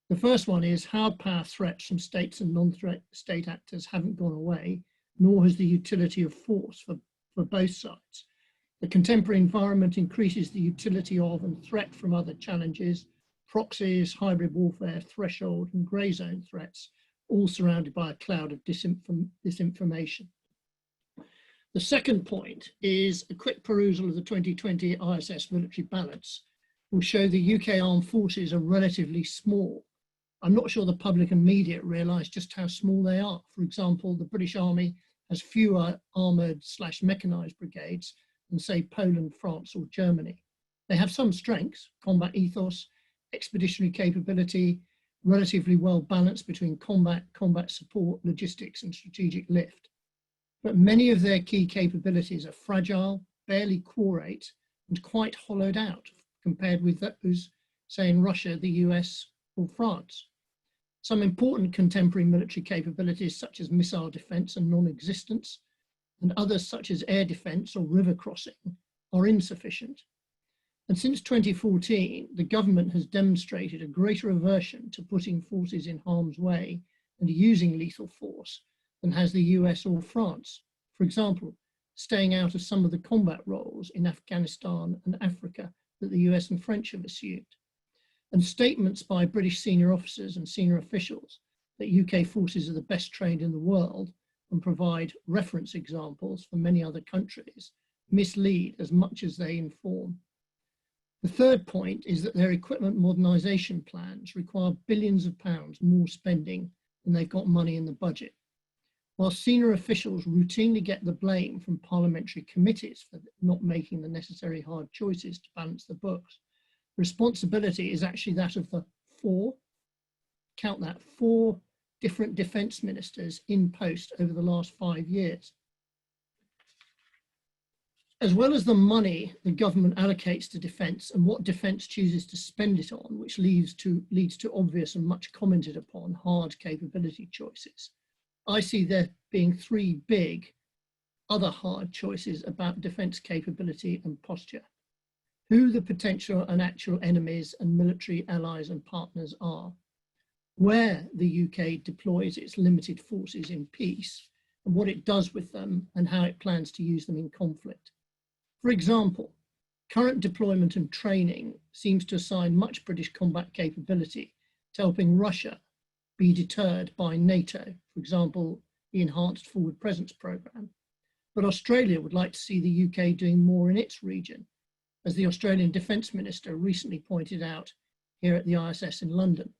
The first one is hard power threats from states and non-threat state actors haven't gone away, nor has the utility of force for both sides. The contemporary environment increases the utility of and threat from other challenges, proxies, hybrid warfare, threshold, and grey zone threats, all surrounded by a cloud of disinformation. The second point is a quick perusal of the 2020 ISS military balance will show the UK armed forces are relatively small. I'm not sure the public and media realise just how small they are. For example, the British Army has fewer armoured/mechanised brigades than, say, Poland, France, or Germany. They have some strengths: combat ethos, expeditionary capability, relatively well balanced between combat support, logistics, and strategic lift. But many of their key capabilities are fragile, barely quorate, and quite hollowed out compared with those, say, in Russia, the US, or France. Some important contemporary military capabilities, such as missile defence, are non-existent, and others, such as air defence or river crossing, are insufficient. And since 2014, the government has demonstrated a greater aversion to putting forces in harm's way and using lethal force than has the US or France. For example, staying out of some of the combat roles in Afghanistan and Africa that the US and French have assumed. And statements by British senior officers and senior officials that UK forces are the best trained in the world and provide reference examples for many other countries mislead as much as they inform. The third point is that their equipment modernisation plans require billions of pounds more spending than they've got money in the budget. While senior officials routinely get the blame from parliamentary committees for not making the necessary hard choices to balance the books, responsibility is actually that of the four different defence ministers in post over the last 5 years. As well as the money the government allocates to defence and what defence chooses to spend it on, which leads to obvious and much commented upon hard capability choices, I see there being three big other hard choices about defence capability and posture. Who the potential and actual enemies and military allies and partners are, where the UK deploys its limited forces in peace, and what it does with them and how it plans to use them in conflict. For example, current deployment and training seems to assign much British combat capability to helping Russia be deterred by NATO, for example, the Enhanced Forward Presence Programme. But Australia would like to see the UK doing more in its region, as the Australian Defence Minister recently pointed out here at the ISS in London.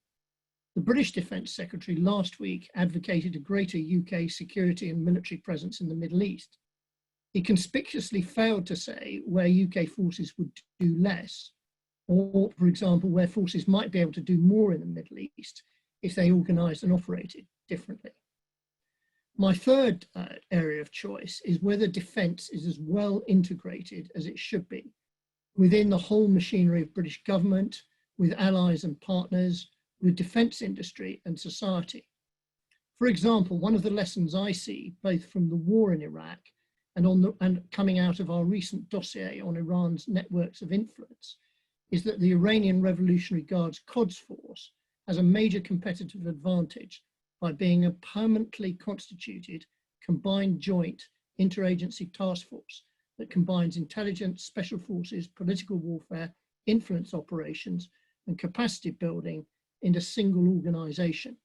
The British Defence Secretary last week advocated a greater UK security and military presence in the Middle East. He conspicuously failed to say where UK forces would do less, or, for example, where forces might be able to do more in the Middle East if they organised and operated differently. My third area of choice is whether defence is as well integrated as it should be within the whole machinery of British government, with allies and partners, with defence industry and society. For example, one of the lessons I see both from the war in Iraq and coming out of our recent dossier on Iran's networks of influence is that the Iranian Revolutionary Guard's Quds force has a major competitive advantage by being a permanently constituted combined joint interagency task force that combines intelligence, special forces, political warfare, influence operations, and capacity building in a single organisation.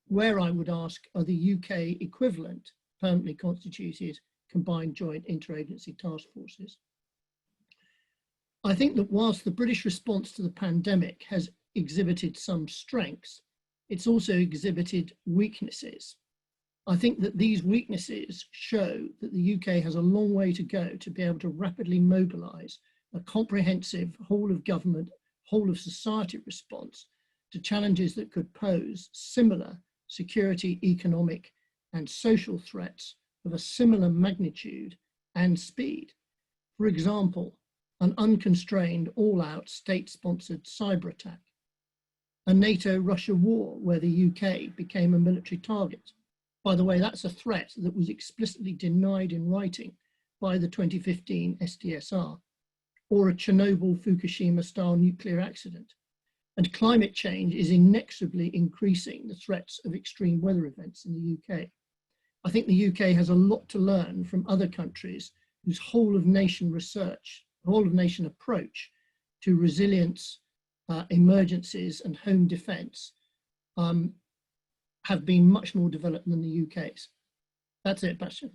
Where I would ask are the UK equivalent permanently constituted combined joint interagency task forces. I think that whilst the British response to the pandemic has exhibited some strengths, it's also exhibited weaknesses. I think that these weaknesses show that the UK has a long way to go to be able to rapidly mobilise a comprehensive whole of government, whole of society response to challenges that could pose similar security, economic and social threats of a similar magnitude and speed. For example, an unconstrained, all-out state-sponsored cyber attack, a NATO-Russia war where the UK became a military target. By the way, that's a threat that was explicitly denied in writing by the 2015 SDSR, or a Chernobyl-Fukushima-style nuclear accident. And climate change is inexorably increasing the threats of extreme weather events in the UK. I think the UK has a lot to learn from other countries whose whole of nation research, whole of nation approach to resilience, emergencies and home defence have been much more developed than the UK's. That's it, Bastian.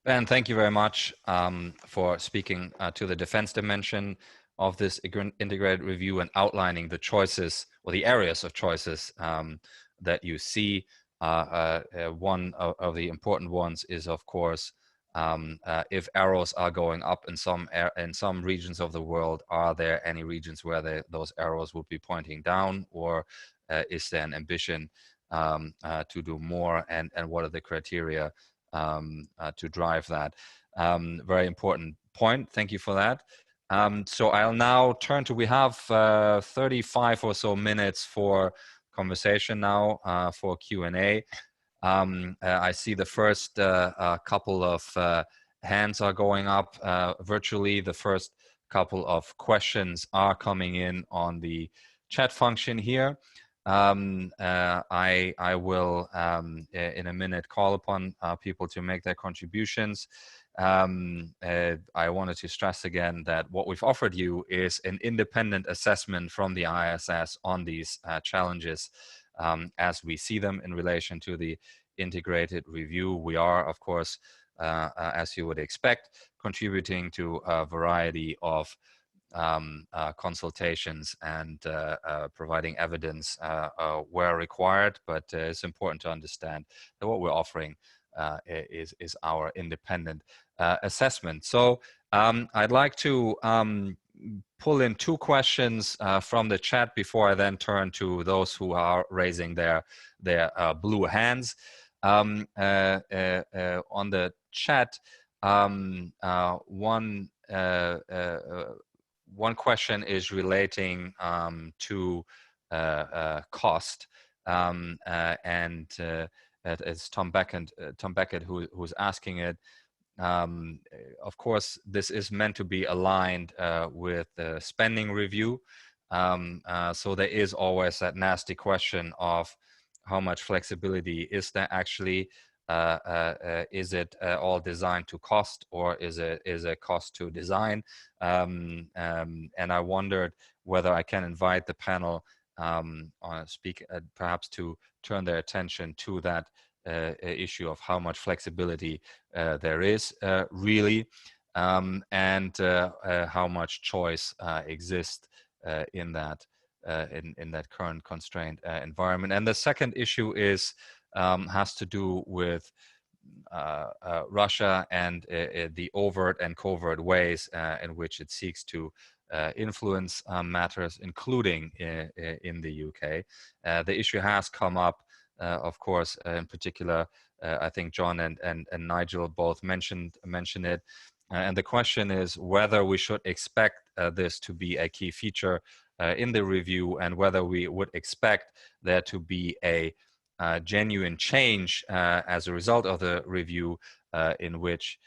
Ben, thank you very much for speaking to the defense dimension of this integrated review and outlining the choices or the areas of choices that you see. One of the important ones is, of course, if arrows are going up in some regions of the world, are there any regions where those arrows would be pointing down, or is there an ambition to do more, and what are the criteria to drive that? Very important point. Thank you for that. So I'll now turn to, we have 35 or so minutes for conversation now for Q&A. I see the first couple of hands are going up virtually. The first couple of questions are coming in on the chat function here. I will in a minute call upon people to make their contributions. I wanted to stress again that what we've offered you is an independent assessment from the ISS on these challenges as we see them in relation to the integrated review. We are, of course, as you would expect, contributing to a variety of consultations and providing evidence where required, but it's important to understand that what we're offering is our independent assessment. So I'd like to pull in two questions from the chat before I then turn to those who are raising their blue hands. On the chat, one question is relating to cost, and it's Tom Beckett who's asking it. Of course, this is meant to be aligned with the spending review, so there is always that nasty question of how much flexibility is there actually. Is it all designed to cost, or is it cost to design? And I wondered whether I can invite the panel speak perhaps to turn their attention to that issue of how much flexibility there is really, and how much choice exists in that current constrained environment. And the second issue is has to do with Russia and the overt and covert ways in which it seeks to influence matters, including in the UK. The issue has come up, of course, in particular. I think John and Nigel both mentioned it. And the question is whether we should expect this to be a key feature in the review, and whether we would expect there to be a genuine change as a result of the review, in which,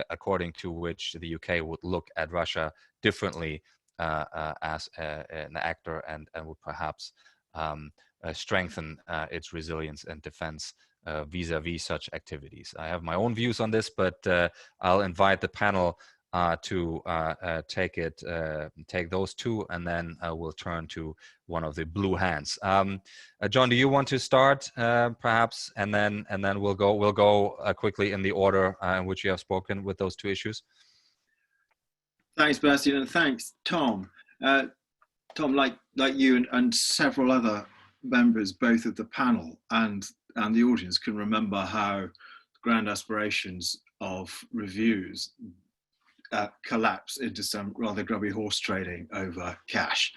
according to which, the UK would look at Russia differently as an actor, and would perhaps strengthen its resilience and defense vis-a-vis such activities. I have my own views on this, but I'll invite the panel to take those two, and then we'll turn to one of the blue hands. John, do you want to start perhaps, and then we'll go quickly in the order in which you have spoken with those two issues? Thanks, Bastian, and thanks, Tom. Tom, like you and several other members, both of the panel and the audience, can remember how grand aspirations of reviews collapse into some rather grubby horse trading over cash,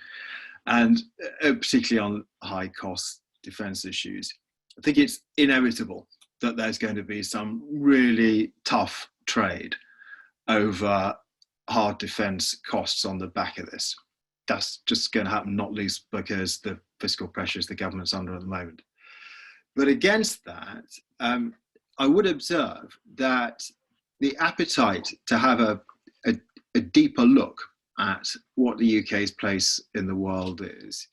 and particularly on high cost defense issues. I think it's inevitable that there's going to be some really tough trade over hard defense costs on the back of this. That's just going to happen, not least because the fiscal pressures the government's under at the moment. But against that, I would observe that the appetite to have a deeper look at what the UK's place in the world is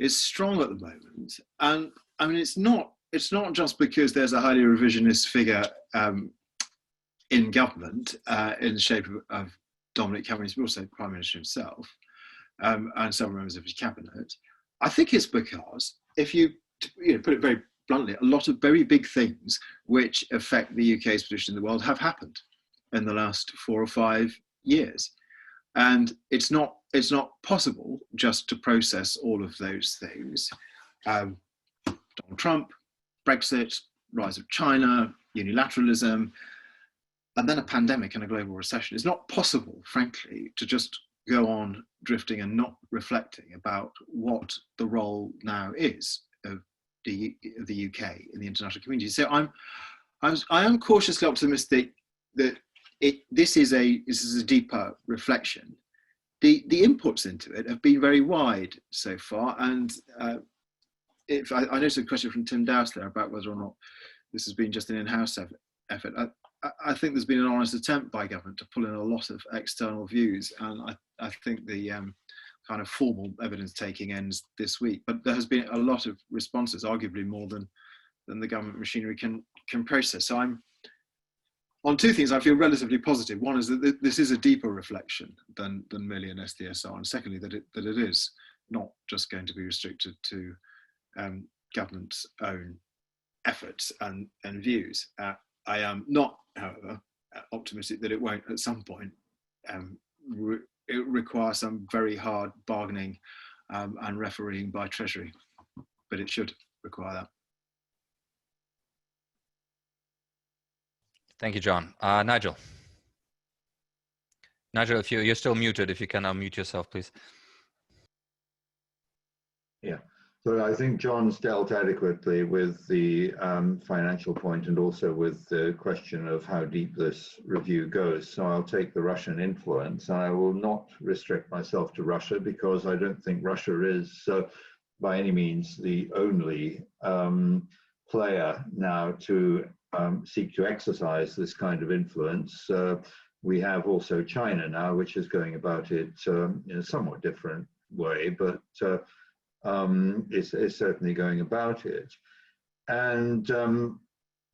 strong at the moment. And I mean, it's not just because there's a highly revisionist figure in government in the shape of Dominic Cummings, but also the Prime Minister himself and several members of his cabinet. I think it's because, if you put it very bluntly, a lot of very big things which affect the UK's position in the world have happened in the last 4 or 5 years. And it's not possible just to process all of those things. Donald Trump, Brexit, rise of China, unilateralism, and then a pandemic and a global recession. It's not possible, frankly, to just go on drifting and not reflecting about what the role now is of the UK in the international community. So I am cautiously optimistic that this is a deeper reflection. The inputs into it have been very wide so far, and if I noticed a question from Tim Dowse there about whether or not this has been just an in-house effort. I think there's been an honest attempt by government to pull in a lot of external views, and I think the kind of formal evidence taking ends this week. But there has been a lot of responses, arguably more than the government machinery can process. So I'm on two things. I feel relatively positive. One is that this is a deeper reflection than merely an SDSR, and secondly that it is not just going to be restricted to government's own efforts and views. I am not, however, optimistic that it won't at some point require some very hard bargaining and refereeing by Treasury, but it should require that. Thank you, John. Nigel. Nigel, if you're still muted, if you can unmute yourself, please. Yeah. So I think John's dealt adequately with the financial point and also with the question of how deep this review goes. So I'll take the Russian influence. I will not restrict myself to Russia because I don't think Russia is by any means the only player now to seek to exercise this kind of influence. We have also China now, which is going about it in a somewhat different way, but is certainly going about it. And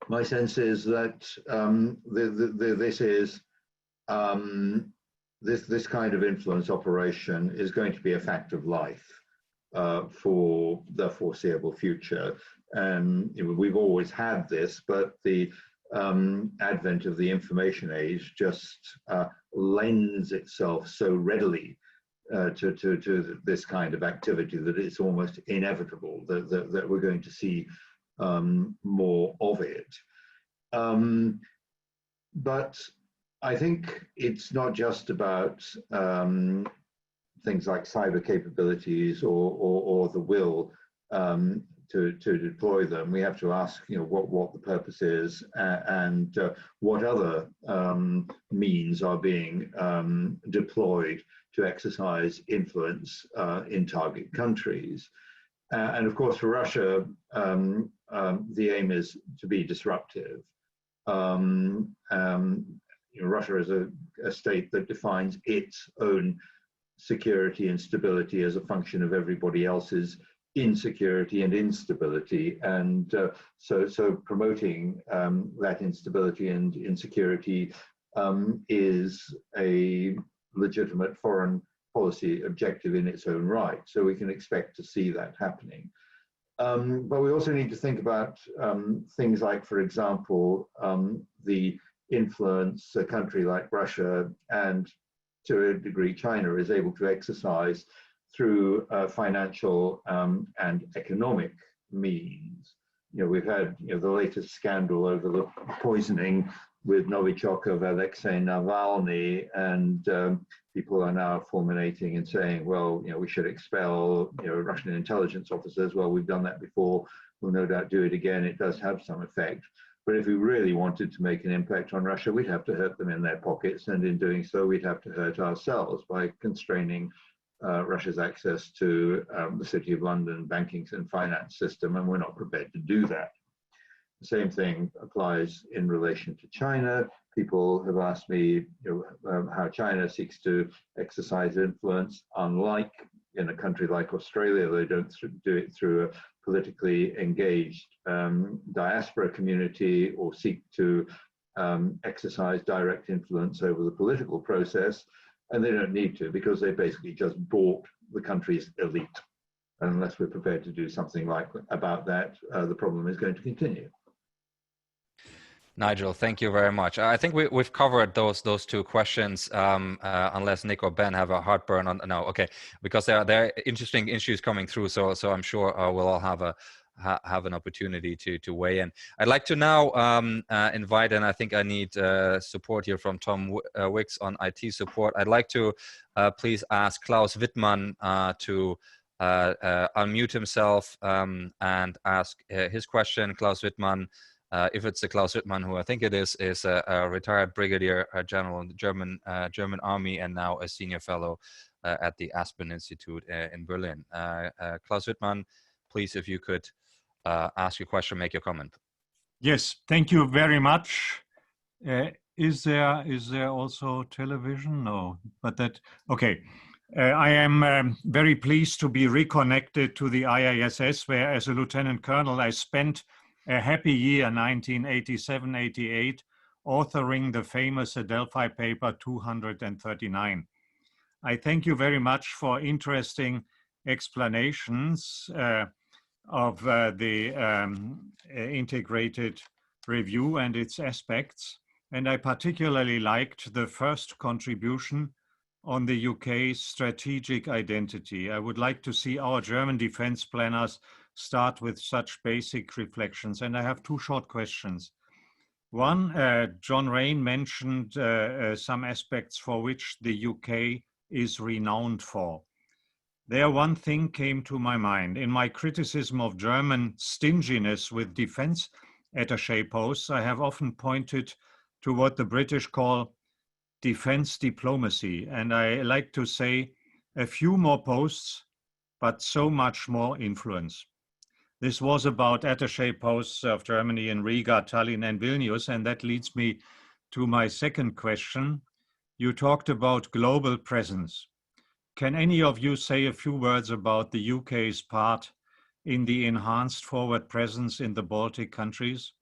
my sense is that this kind of influence operation is going to be a fact of life. for the foreseeable future. We've always had this, but the advent of the information age just lends itself so readily to this kind of activity that it's almost inevitable that we're going to see more of it. But I think it's not just about things like cyber capabilities or the will to deploy them. We have to ask, what the purpose is and what other means are being deployed to exercise influence in target countries. And of course, for Russia, the aim is to be disruptive. Russia is a state that defines its own security and stability as a function of everybody else's insecurity and instability, and so promoting that instability and insecurity is a legitimate foreign policy objective in its own right. So we can expect to see that happening. But we also need to think about things like, for example, the influence a country like Russia and to a degree China is able to exercise through financial and economic means. We've had the latest scandal over the poisoning with Novichok of Alexei Navalny, and people are now fulminating and saying, well, we should expel Russian intelligence officers. Well, we've done that before. We'll no doubt do it again. It does have some effect. But if we really wanted to make an impact on Russia, we'd have to hurt them in their pockets. And in doing so, we'd have to hurt ourselves by constraining Russia's access to the City of London banking and finance system. And we're not prepared to do that. The same thing applies in relation to China. People have asked me how China seeks to exercise influence. Unlike in a country like Australia, they don't do it through a politically engaged diaspora community or seek to exercise direct influence over the political process. And they don't need to, because they basically just bought the country's elite. And unless we're prepared to do something about that, the problem is going to continue. Nigel, thank you very much. I think we've covered those two questions, unless Nick or Ben have a heartburn on. No, okay, because there are interesting issues coming through. So I'm sure we'll all have an opportunity to weigh in. I'd like to now invite, and I think I need support here from Tom Wicks on IT support. I'd like to please ask Klaus Wittmann to unmute himself and ask his question. Klaus Wittmann, if it's the Klaus Wittmann who I think it is a retired brigadier general in the German army and now a senior fellow at the Aspen Institute in Berlin. Klaus Wittmann, please, if you could ask your question, make your comment. Yes, thank you very much. Is there also television? No, but that, okay. I am very pleased to be reconnected to the IISS, where as a lieutenant colonel, I spent a happy year, 1987-88, authoring the famous Adelphi paper 239. I thank you very much for interesting explanations of the integrated review and its aspects. And I particularly liked the first contribution on the UK's strategic identity. I would like to see our German defense planners start with such basic reflections. And I have two short questions. One, John Raine mentioned some aspects for which the UK is renowned for. There, one thing came to my mind. In my criticism of German stinginess with defense attaché posts, I have often pointed to what the British call defense diplomacy. And I like to say a few more posts, but so much more influence. This was about attaché posts of Germany in Riga, Tallinn, and Vilnius. And that leads me to my second question. You talked about global presence. Can any of you say a few words about the UK's part in the enhanced forward presence in the Baltic countries,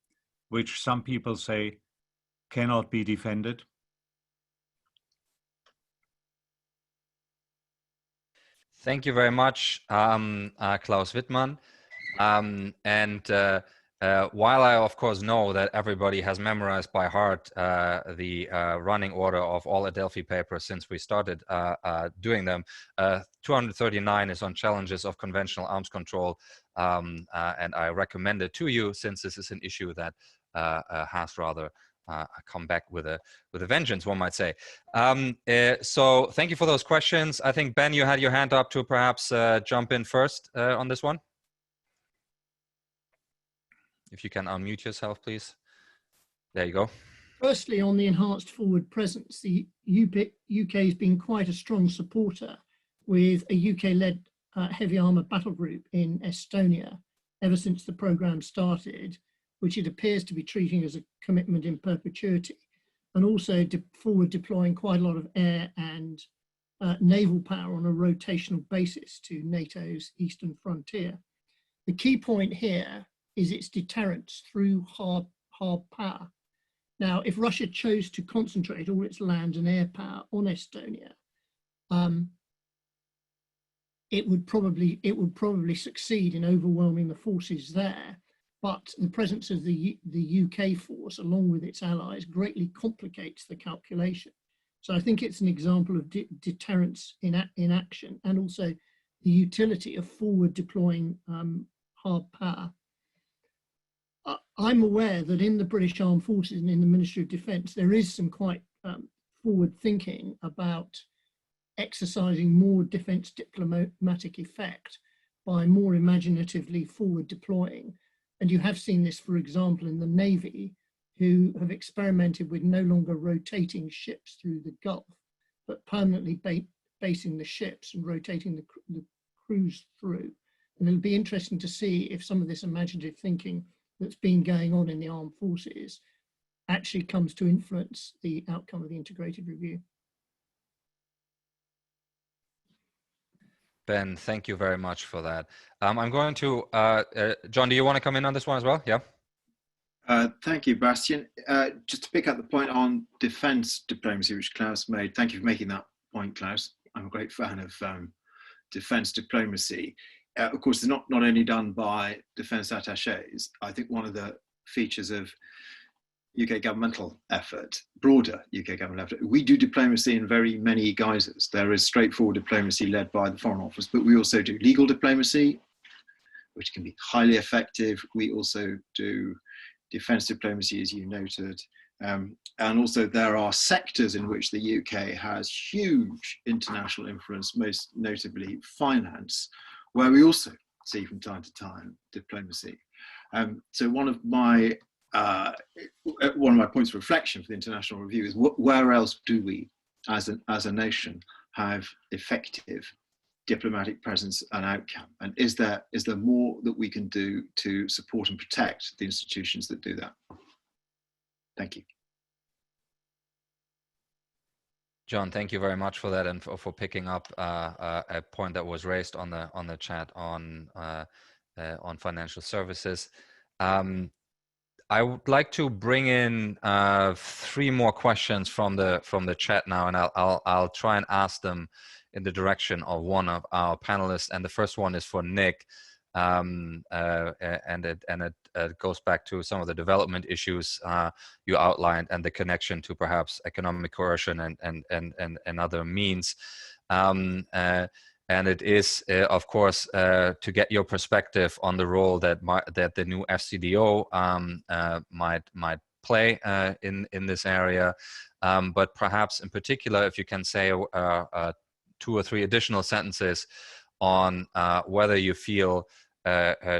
which some people say cannot be defended? Thank you very much, Klaus Wittmann. While I, of course, know that everybody has memorized by heart the running order of all Adelphi papers since we started doing them, 239 is on challenges of conventional arms control, and I recommend it to you since this is an issue that has rather come back with a vengeance, one might say. So thank you for those questions. I think, Ben, you had your hand up to perhaps jump in first on this one. If you can unmute yourself, please. There you go. Firstly, on the enhanced forward presence, the UK has been quite a strong supporter with a UK-led heavy armour battle group in Estonia ever since the programme started, which it appears to be treating as a commitment in perpetuity, and also forward deploying quite a lot of air and naval power on a rotational basis to NATO's eastern frontier. The key point here is its deterrence through hard power. Now, if Russia chose to concentrate all its land and air power on Estonia, it would probably succeed in overwhelming the forces there. But the presence of the UK force, along with its allies, greatly complicates the calculation. So I think it's an example of deterrence in action, and also the utility of forward deploying hard power. I'm aware that in the British Armed Forces and in the Ministry of Defence, there is some quite forward thinking about exercising more defence diplomatic effect by more imaginatively forward deploying. And you have seen this, for example, in the Navy, who have experimented with no longer rotating ships through the Gulf, but permanently basing the ships and rotating the crews through. And it'll be interesting to see if some of this imaginative thinking that's been going on in the armed forces actually comes to influence the outcome of the integrated review. Ben, thank you very much for that. I'm going to, John, do you want to come in on this one as well? Yeah. Thank you, Bastian. Just to pick up the point on defence diplomacy, which Klaus made, thank you for making that point, Klaus. I'm a great fan of defence diplomacy. Of course, it's not only done by defence attachés. I think one of the features of UK governmental effort, broader UK governmental effort, we do diplomacy in very many guises. There is straightforward diplomacy led by the Foreign Office, but we also do legal diplomacy, which can be highly effective. We also do defence diplomacy, as you noted. And also there are sectors in which the UK has huge international influence, most notably finance, where we also see from time to time diplomacy. So one of my points of reflection for the international review is where else do we, as a nation, have effective diplomatic presence and outcome? And is there more that we can do to support and protect the institutions that do that? Thank you. John, thank you very much for that, and for picking up a point that was raised on the chat on financial services. I would like to bring in 3 more questions from the chat now, and I'll try and ask them in the direction of one of our panelists. And the first one is for Nick, and it goes back to some of the development issues you outlined and the connection to perhaps economic coercion and other means. And it is, of course, to get your perspective on the role that the new FCDO might play in this area, but perhaps in particular, if you can say 2 or 3 additional sentences on whether you feel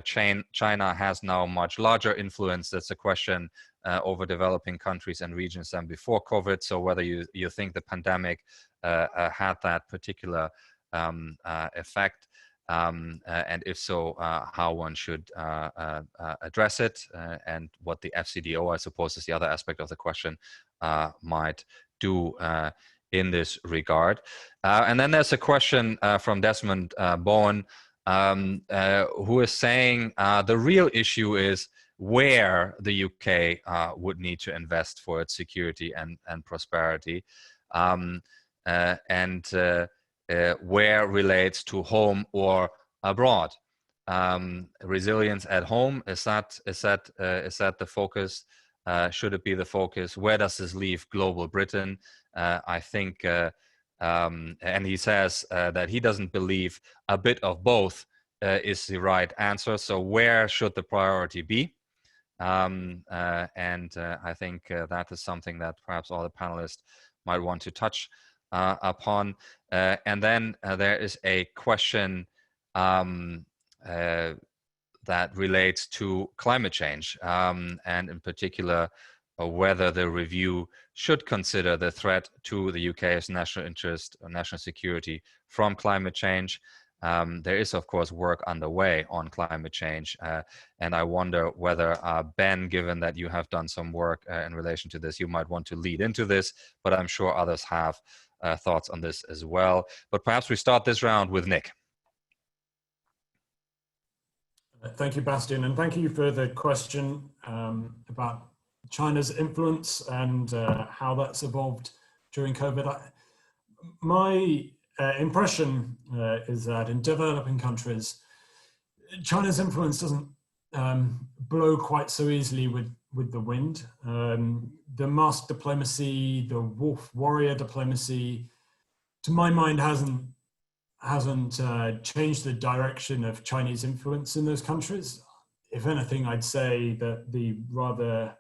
China has now much larger influence. That's a question over developing countries and regions than before COVID. So whether you think the pandemic had that particular effect, and if so, how one should address it, and what the FCDO, I suppose, is the other aspect of the question, might do in this regard. And then there's a question from Desmond Bowen, who is saying the real issue is where the UK would need to invest for its security and prosperity. where relates to home or abroad. Resilience at home, is that the focus? Should it be the focus? Where does this leave global Britain? I think, and he says that he doesn't believe a bit of both is the right answer. So where should the priority be? And I think that is something that perhaps all the panelists might want to touch upon. And then there is a question that relates to climate change, and in particular, whether the review should consider the threat to the UK's national interest or national security from climate change. There is, of course, work underway on climate change, and I wonder whether, Ben, given that you have done some work in relation to this, you might want to lead into this, but I'm sure others have thoughts on this as well. But perhaps we start this round with Nick. Thank you, Bastian, and thank you for the question about China's influence and how that's evolved during COVID. My impression is that in developing countries, China's influence doesn't blow quite so easily with the wind. The mask diplomacy, the wolf warrior diplomacy, to my mind, hasn't changed the direction of Chinese influence in those countries. If anything, I'd say that the rather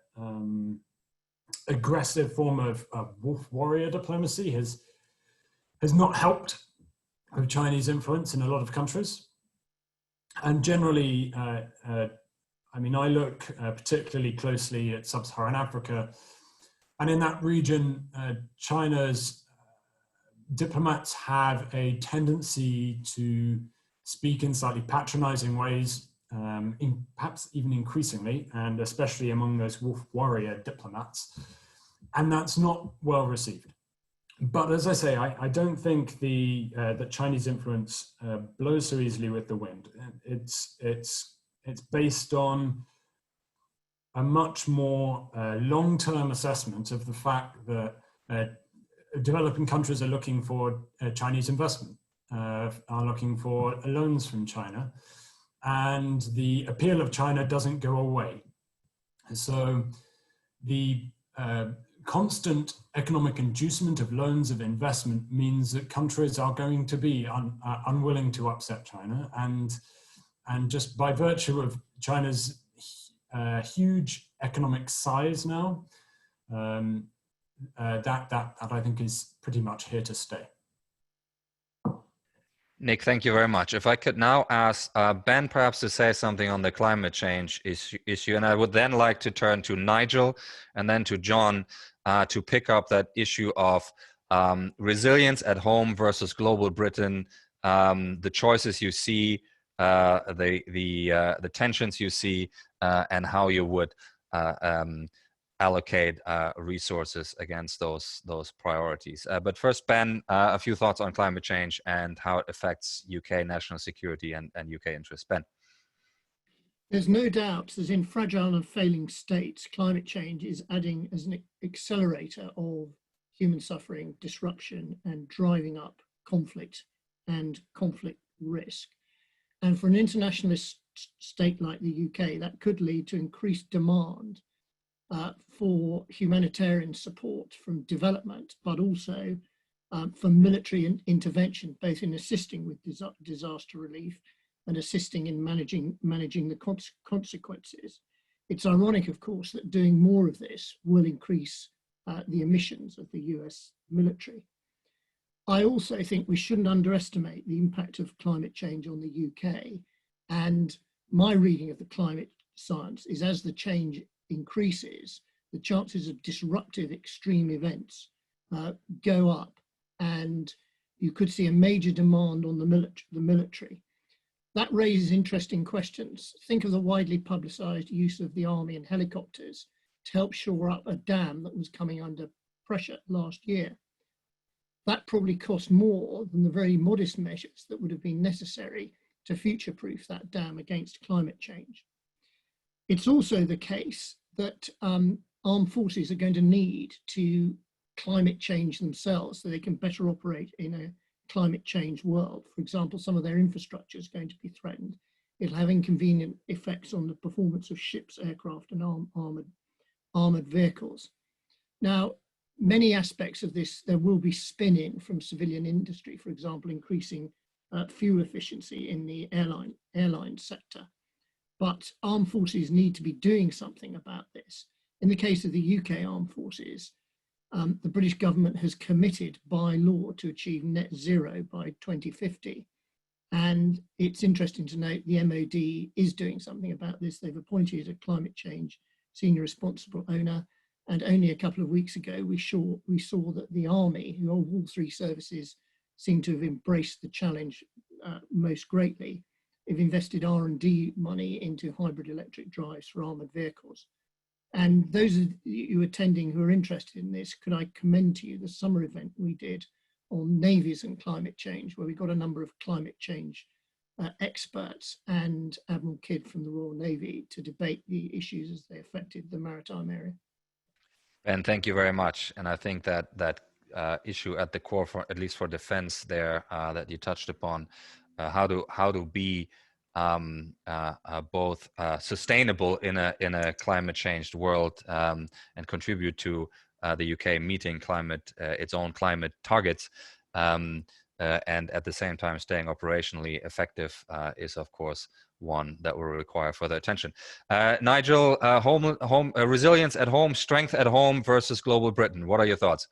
aggressive form of wolf warrior diplomacy has not helped with Chinese influence in a lot of countries. And generally, I mean, I look particularly closely at sub-Saharan Africa, and in that region, China's diplomats have a tendency to speak in slightly patronizing ways, perhaps even increasingly, and especially among those wolf warrior diplomats. And that's not well received. But as I say, I don't think that Chinese influence blows so easily with the wind. It's based on a much more long-term assessment of the fact that developing countries are looking for Chinese investment, are looking for loans from China, and the appeal of China doesn't go away. So the constant economic inducement of loans of investment means that countries are going to be unwilling to upset China, and just by virtue of China's huge economic size now, that I think is pretty much here to stay. Nick, thank you very much. If I could now ask Ben perhaps to say something on the climate change issue, and I would then like to turn to Nigel and then to John to pick up that issue of resilience at home versus global Britain, the choices you see, the tensions you see, and how you would allocate resources against those priorities. But first, Ben, a few thoughts on climate change and how it affects UK national security and UK interests. Ben. There's no doubt that in fragile and failing states, climate change is adding as an accelerator of human suffering, disruption, and driving up conflict and conflict risk. And for an internationalist state like the UK, that could lead to increased demand for humanitarian support from development, but also for military intervention, both in assisting with disaster relief and assisting in managing the consequences. It's ironic, of course, that doing more of this will increase the emissions of the US military. I also think we shouldn't underestimate the impact of climate change on the UK. And my reading of the climate science is as the change increases, the chances of disruptive extreme events go up, and you could see a major demand on the military. That raises interesting questions. Think of the widely publicized use of the army and helicopters to help shore up a dam that was coming under pressure last year. That probably cost more than the very modest measures that would have been necessary to future-proof that dam against climate change. It's also the case that armed forces are going to need to climate change themselves so they can better operate in a climate change world. For example, some of their infrastructure is going to be threatened. It'll have inconvenient effects on the performance of ships, aircraft, and armored vehicles. Now, many aspects of this, there will be spin-in from civilian industry, for example, increasing fuel efficiency in the airline sector. But armed forces need to be doing something about this. In the case of the UK armed forces, the British government has committed by law to achieve net zero by 2050. And it's interesting to note the MOD is doing something about this. They've appointed a climate change senior responsible owner. And only a couple of weeks ago, we saw that the Army, who all three services seem to have embraced the challenge most greatly, have invested R&D money into hybrid electric drives for armoured vehicles. And those of you attending who are interested in this, could I commend to you the summer event we did on navies and climate change, where we got a number of climate change experts and Admiral Kidd from the Royal Navy to debate the issues as they affected the maritime area. Ben, thank you very much. And I think that issue at the core, for at least for defense there, that you touched upon, how to be both sustainable in a climate changed world and contribute to the UK meeting its own climate targets, and at the same time staying operationally effective is of course one that will require further attention. Nigel, resilience at home, strength at home versus global Britain. What are your thoughts?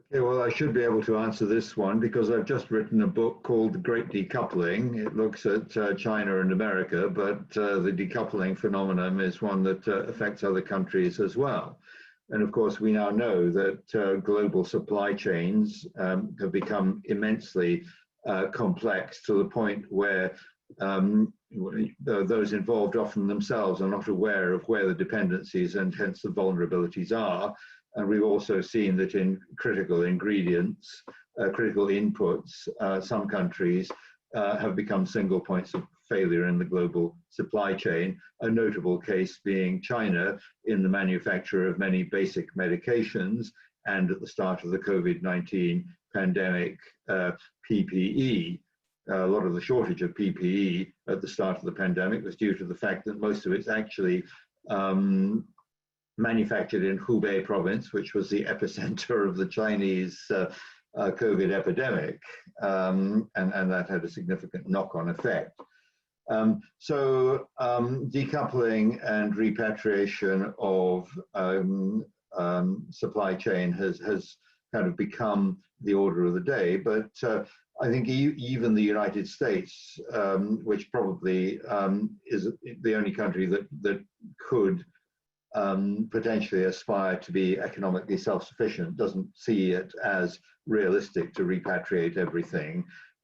Okay, well, I should be able to answer this one because I've just written a book called The Great Decoupling. It looks at China and America, but the decoupling phenomenon is one that affects other countries as well. And of course, we now know that global supply chains have become immensely complex to the point where those involved often themselves are not aware of where the dependencies and hence the vulnerabilities are. And we've also seen that in critical ingredients, critical inputs, some countries have become single points of failure in the global supply chain, a notable case being China in the manufacture of many basic medications and at the start of the COVID-19 pandemic, PPE. A lot of the shortage of PPE at the start of the pandemic was due to the fact that most of it's actually manufactured in Hubei province, which was the epicenter of the Chinese COVID epidemic, and that had a significant knock-on effect. So decoupling and repatriation of supply chain has kind of become the order of the day, but I think even the United States, which probably is the only country that could potentially aspire to be economically self-sufficient, doesn't see it as realistic to repatriate everything.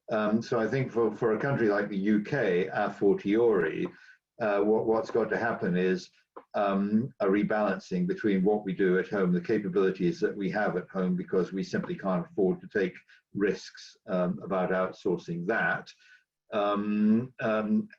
So I think for a country like the UK, a fortiori, what's got to happen is a rebalancing between what we do at home, the capabilities that we have at home, because we simply can't afford to take risks about outsourcing that,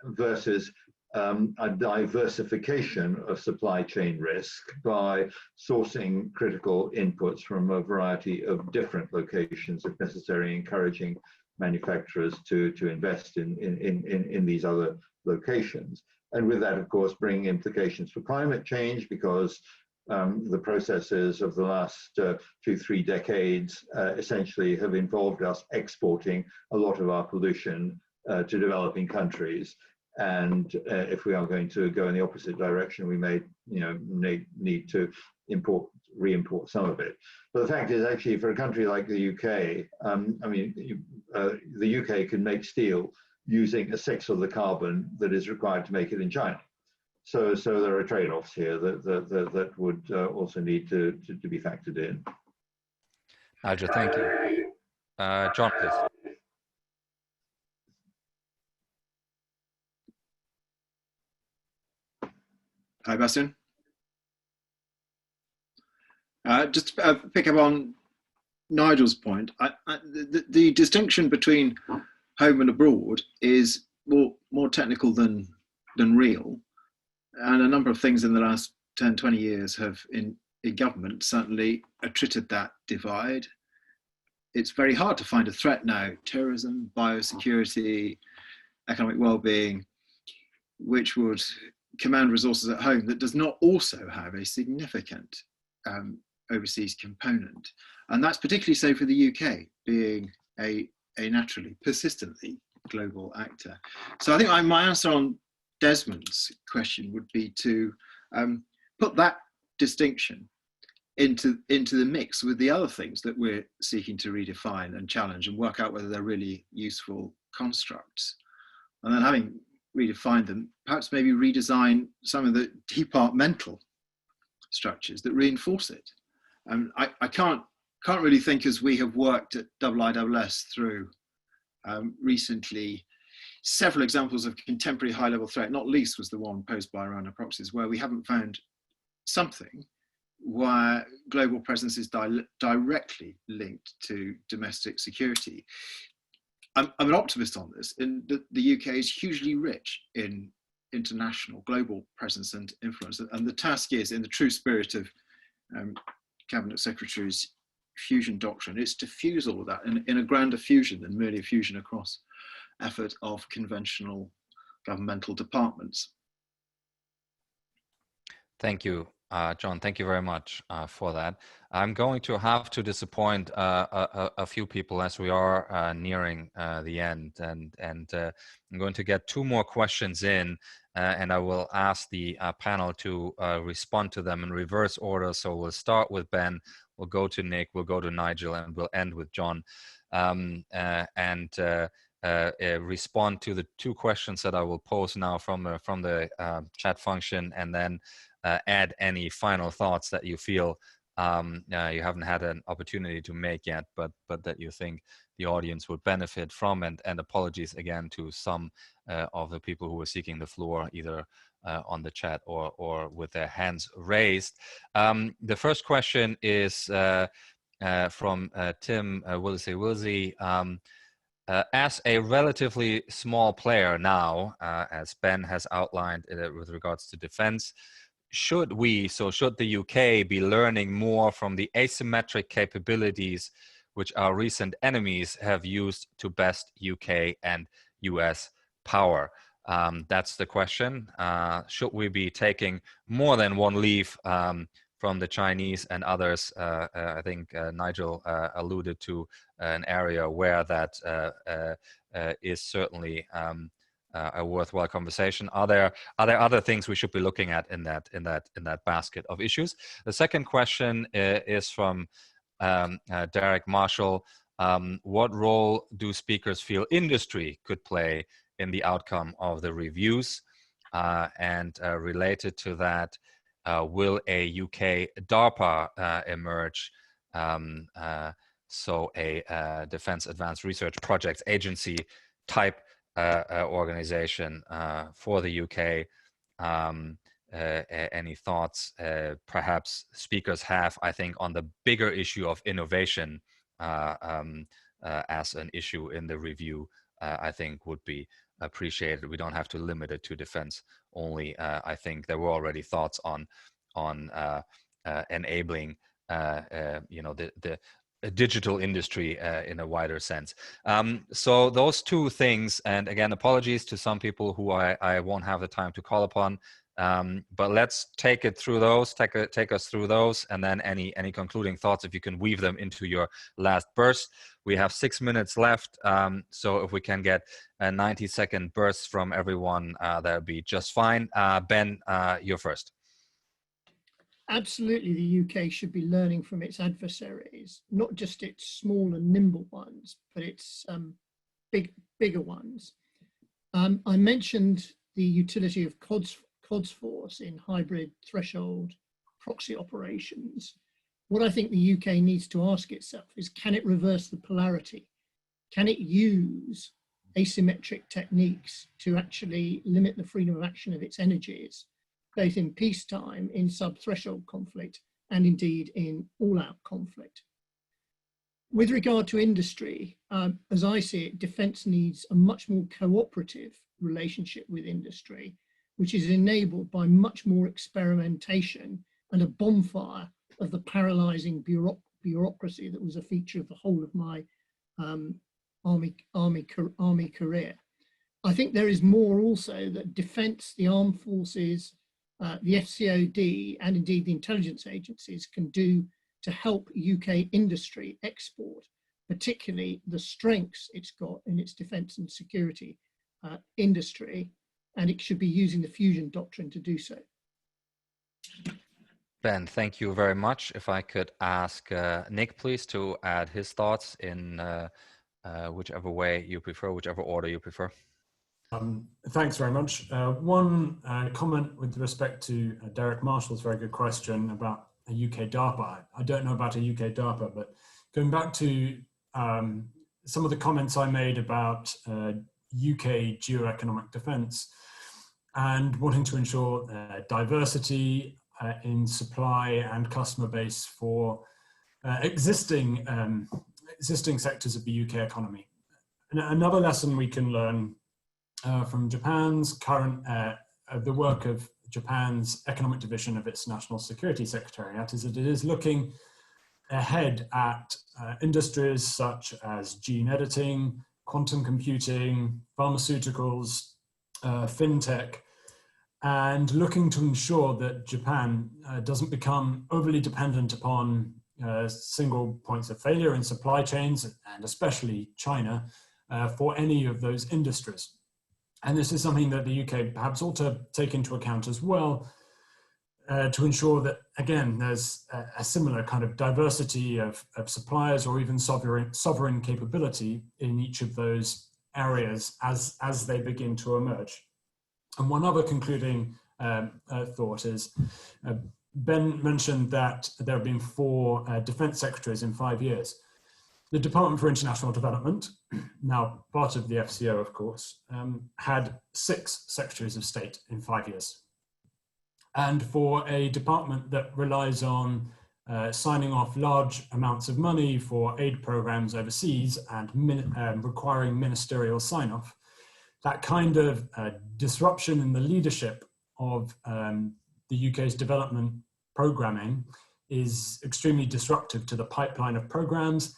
versus a diversification of supply chain risk by sourcing critical inputs from a variety of different locations, if necessary, encouraging manufacturers to invest in these other locations. And with that, of course, bring implications for climate change, because the processes of the last 2-3 decades essentially have involved us exporting a lot of our pollution to developing countries. And if we are going to go in the opposite direction, we may, need to re-import some of it. But the fact is, actually, for a country like the UK, the UK can make steel using a sixth of the carbon that is required to make it in China. So there are trade-offs here that would also need to be factored in. Nigel, thank you. John, please. Hi, Bastian. Just to pick up on Nigel's point, the distinction between home and abroad is more technical than real. And a number of things in the last 10, 20 years have in government certainly attrited that divide. it's very hard to find a threat now, terrorism, biosecurity, economic well-being, which would command resources at home that does not also have a significant overseas component. And that's particularly so for the UK, being a naturally, persistently global actor. So I think my answer on Desmond's question would be to put that distinction into the mix with the other things that we're seeking to redefine and challenge and work out whether they're really useful constructs. And then having redefined them, perhaps maybe redesign some of the departmental structures that reinforce it. I can't really think, as we have worked at IISS through recently, several examples of contemporary high-level threat, not least was the one posed by Iran and proxies, where we haven't found something where global presence is directly linked to domestic security. I'm an optimist on this, in that the UK is hugely rich in international global presence and influence, and the task is, in the true spirit of Cabinet Secretary's fusion doctrine, is to fuse all of that in a grander fusion than merely a fusion across effort of conventional governmental departments. Thank you, John. Thank you very much for that. I'm going to have to disappoint a few people as we are nearing the end, and I'm going to get 2 more questions in, and I will ask the panel to respond to them in reverse order. So we'll start with Ben, we'll go to Nick, we'll go to Nigel, and we'll end with John, respond to the 2 questions that I will pose now from the chat function, and then add any final thoughts that you feel you haven't had an opportunity to make yet, but that you think the audience would benefit from. And apologies again to some of the people who were seeking the floor, either on the chat or with their hands raised. The first question is from Tim Willsey. As a relatively small player now, as Ben has outlined with regards to defense, should the UK be learning more from the asymmetric capabilities which our recent enemies have used to best UK and US power? That's the question. Should we be taking more than one leaf from the Chinese and others? I think Nigel alluded to an area where that is certainly a worthwhile conversation. Are there other things we should be looking at in that basket of issues? The second question is from Derek Marshall. What role do speakers feel industry could play in the outcome of the reviews? And related to that, will a UK DARPA emerge? So a Defense Advanced Research Projects Agency type organization for the UK. Any thoughts perhaps speakers have, I think, on the bigger issue of innovation as an issue in the review, I think would be appreciated. We don't have to limit it to defense only. I think there were already thoughts on enabling the digital industry in a wider sense. So those 2 things, and again, apologies to some people who I won't have the time to call upon, but let's take us through those, and then any concluding thoughts, if you can weave them into your last burst. We have 6 minutes left, so if we can get a 90-second burst from everyone, that would be just fine. Ben, you're first. Absolutely, the UK should be learning from its adversaries, not just its small and nimble ones, but its bigger ones. I mentioned the utility of CODS force in hybrid threshold proxy operations. What I think the UK needs to ask itself is, can it reverse the polarity? Can it use asymmetric techniques to actually limit the freedom of action of its energies, both in peacetime, in sub-threshold conflict, and indeed in all-out conflict? With regard to industry, as I see it, defence needs a much more cooperative relationship with industry, which is enabled by much more experimentation and a bonfire of the paralysing bureaucracy that was a feature of the whole of my army career. I think there is more also that defence, the armed forces, the FCOD, and indeed the intelligence agencies can do to help UK industry export, particularly the strengths it's got in its defence and security industry, and it should be using the fusion doctrine to do so. Ben, thank you very much. If I could ask Nick, please, to add his thoughts in whichever way you prefer, whichever order you prefer. Thanks very much. One comment with respect to Derek Marshall's very good question about a UK DARPA. I don't know about a UK DARPA, but going back to some of the comments I made about UK geo-economic defence and wanting to ensure diversity in supply and customer base for existing sectors of the UK economy. And another lesson we can learn from Japan's current, the work of Japan's economic division of its National Security Secretariat is that it is looking ahead at industries such as gene editing, quantum computing, pharmaceuticals, fintech, and looking to ensure that Japan doesn't become overly dependent upon single points of failure in supply chains, and especially China, for any of those industries. And this is something that the UK perhaps ought to take into account as well, to ensure that, again, there's a similar kind of diversity of suppliers or even sovereign capability in each of those areas as they begin to emerge. And one other concluding thought is, Ben mentioned that there have been 4 defence secretaries in 5 years. The Department for International Development, now part of the FCO, of course, had 6 secretaries of state in 5 years. And for a department that relies on signing off large amounts of money for aid programs overseas and requiring ministerial sign-off, that kind of disruption in the leadership of the UK's development programming is extremely disruptive to the pipeline of programs,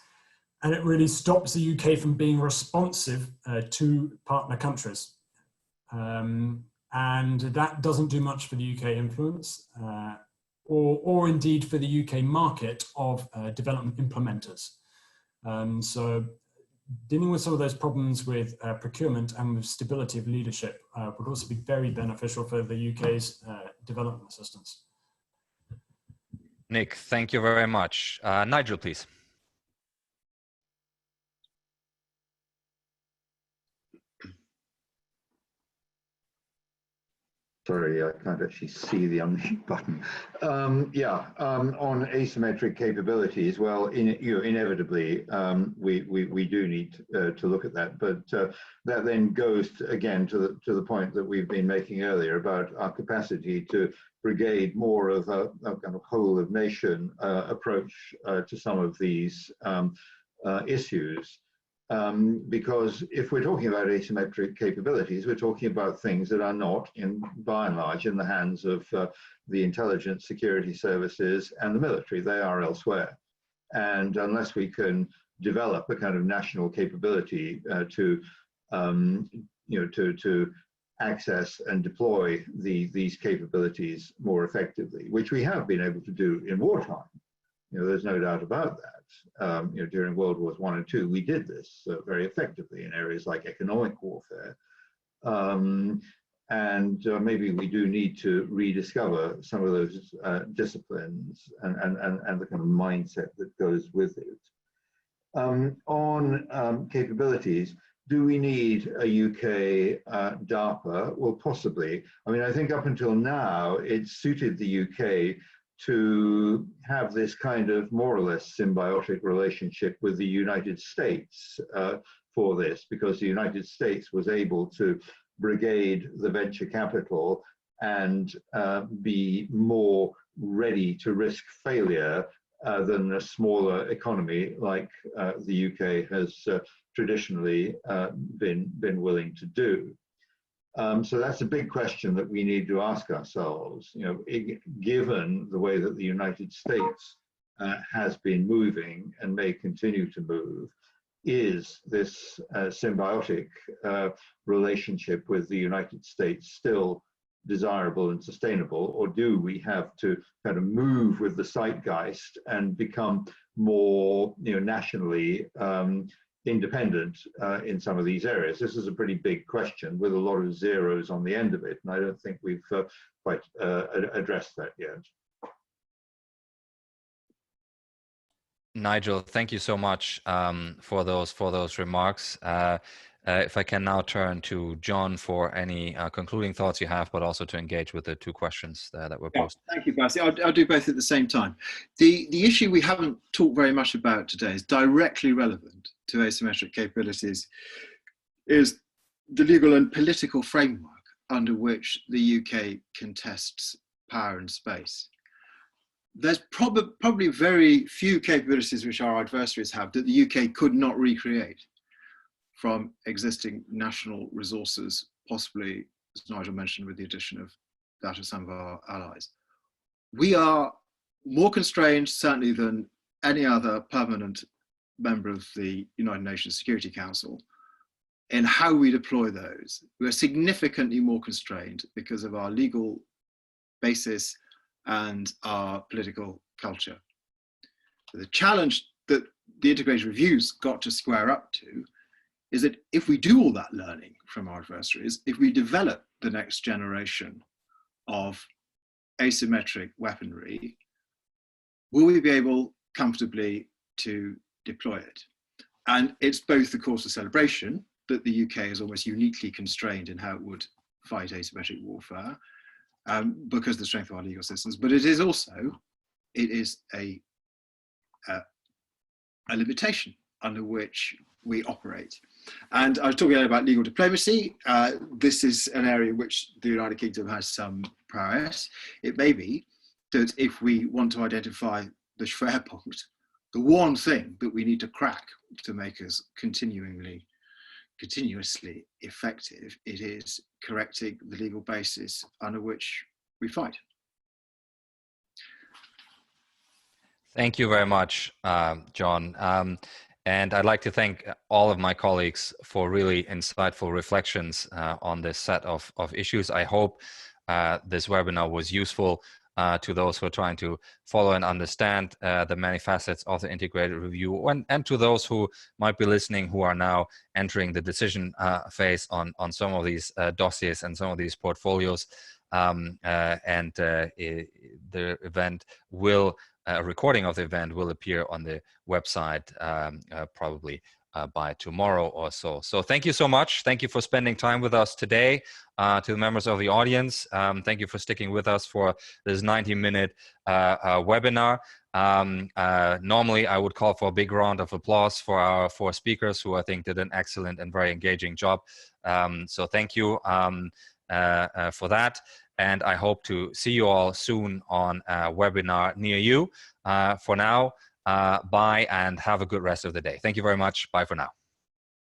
and it really stops the UK from being responsive to partner countries. And that doesn't do much for the UK influence, or indeed for the UK market of development implementers. So dealing with some of those problems with procurement and with stability of leadership would also be very beneficial for the UK's development assistance. Nick, thank you very much. Nigel, please. Sorry, I can't actually see the unmute button. On asymmetric capabilities, well, inevitably, we do need to look at that, but that then goes again to the point that we've been making earlier about our capacity to brigade more of a kind of whole of nation approach to some of these issues. Because if we're talking about asymmetric capabilities, we're talking about things that are not, by and large, in the hands of the intelligence security services and the military. They are elsewhere. And unless we can develop a kind of national capability to access and deploy these capabilities more effectively, which we have been able to do in wartime, there's no doubt about that. During World Wars I and II, we did this very effectively in areas like economic warfare. Maybe we do need to rediscover some of those disciplines and the kind of mindset that goes with it. On capabilities, do we need a UK DARPA? Well, possibly. I mean, I think up until now, it suited the UK to have this kind of more or less symbiotic relationship with the United States for this, because the United States was able to brigade the venture capital and be more ready to risk failure than a smaller economy like the UK has traditionally been willing to do. So that's a big question that we need to ask ourselves, given the way that the United States has been moving and may continue to move, is this symbiotic relationship with the United States still desirable and sustainable, or do we have to kind of move with the zeitgeist and become more, nationally independent in some of these areas? This is a pretty big question with a lot of zeros on the end of it, and I don't think we've quite addressed that yet. Nigel, thank you so much for those remarks. If I can now turn to John for any concluding thoughts you have, but also to engage with the two questions that were posted. Thank you, Basti. I'll do both at the same time. The issue we haven't talked very much about today is directly relevant to asymmetric capabilities, is the legal and political framework under which the UK contests power and space. There's probably very few capabilities which our adversaries have that the UK could not recreate from existing national resources, possibly, as Nigel mentioned, with the addition of that of some of our allies. We are more constrained, certainly, than any other permanent member of the United Nations Security Council in how we deploy those. We are significantly more constrained because of our legal basis and our political culture. So the challenge that the integrated reviews got to square up to is that if we do all that learning from our adversaries, if we develop the next generation of asymmetric weaponry, will we be able comfortably to deploy it? And it's both the cause for celebration that the UK is almost uniquely constrained in how it would fight asymmetric warfare, because of the strength of our legal systems, but it is also, a limitation under which we operate. And I was talking earlier about legal diplomacy. This is an area in which the United Kingdom has some prowess. It may be that if we want to identify the Schwerpunkt, the one thing that we need to crack to make us continuously effective, it is correcting the legal basis under which we fight. Thank you very much, John. And I'd like to thank all of my colleagues for really insightful reflections on this set of issues. I hope this webinar was useful to those who are trying to follow and understand the many facets of the integrated review, and to those who might be listening who are now entering the decision phase on some of these dossiers and some of these portfolios. The event will, a recording of the event will appear on the website probably by tomorrow or so. So thank you so much. Thank you for spending time with us today. To the members of the audience, thank you for sticking with us for this 90-minute webinar. Normally, I would call for a big round of applause for our four speakers, who I think did an excellent and very engaging job. So thank you for that. And I hope to see you all soon on a webinar near you. For now, bye and have a good rest of the day. Thank you very much. Bye for now.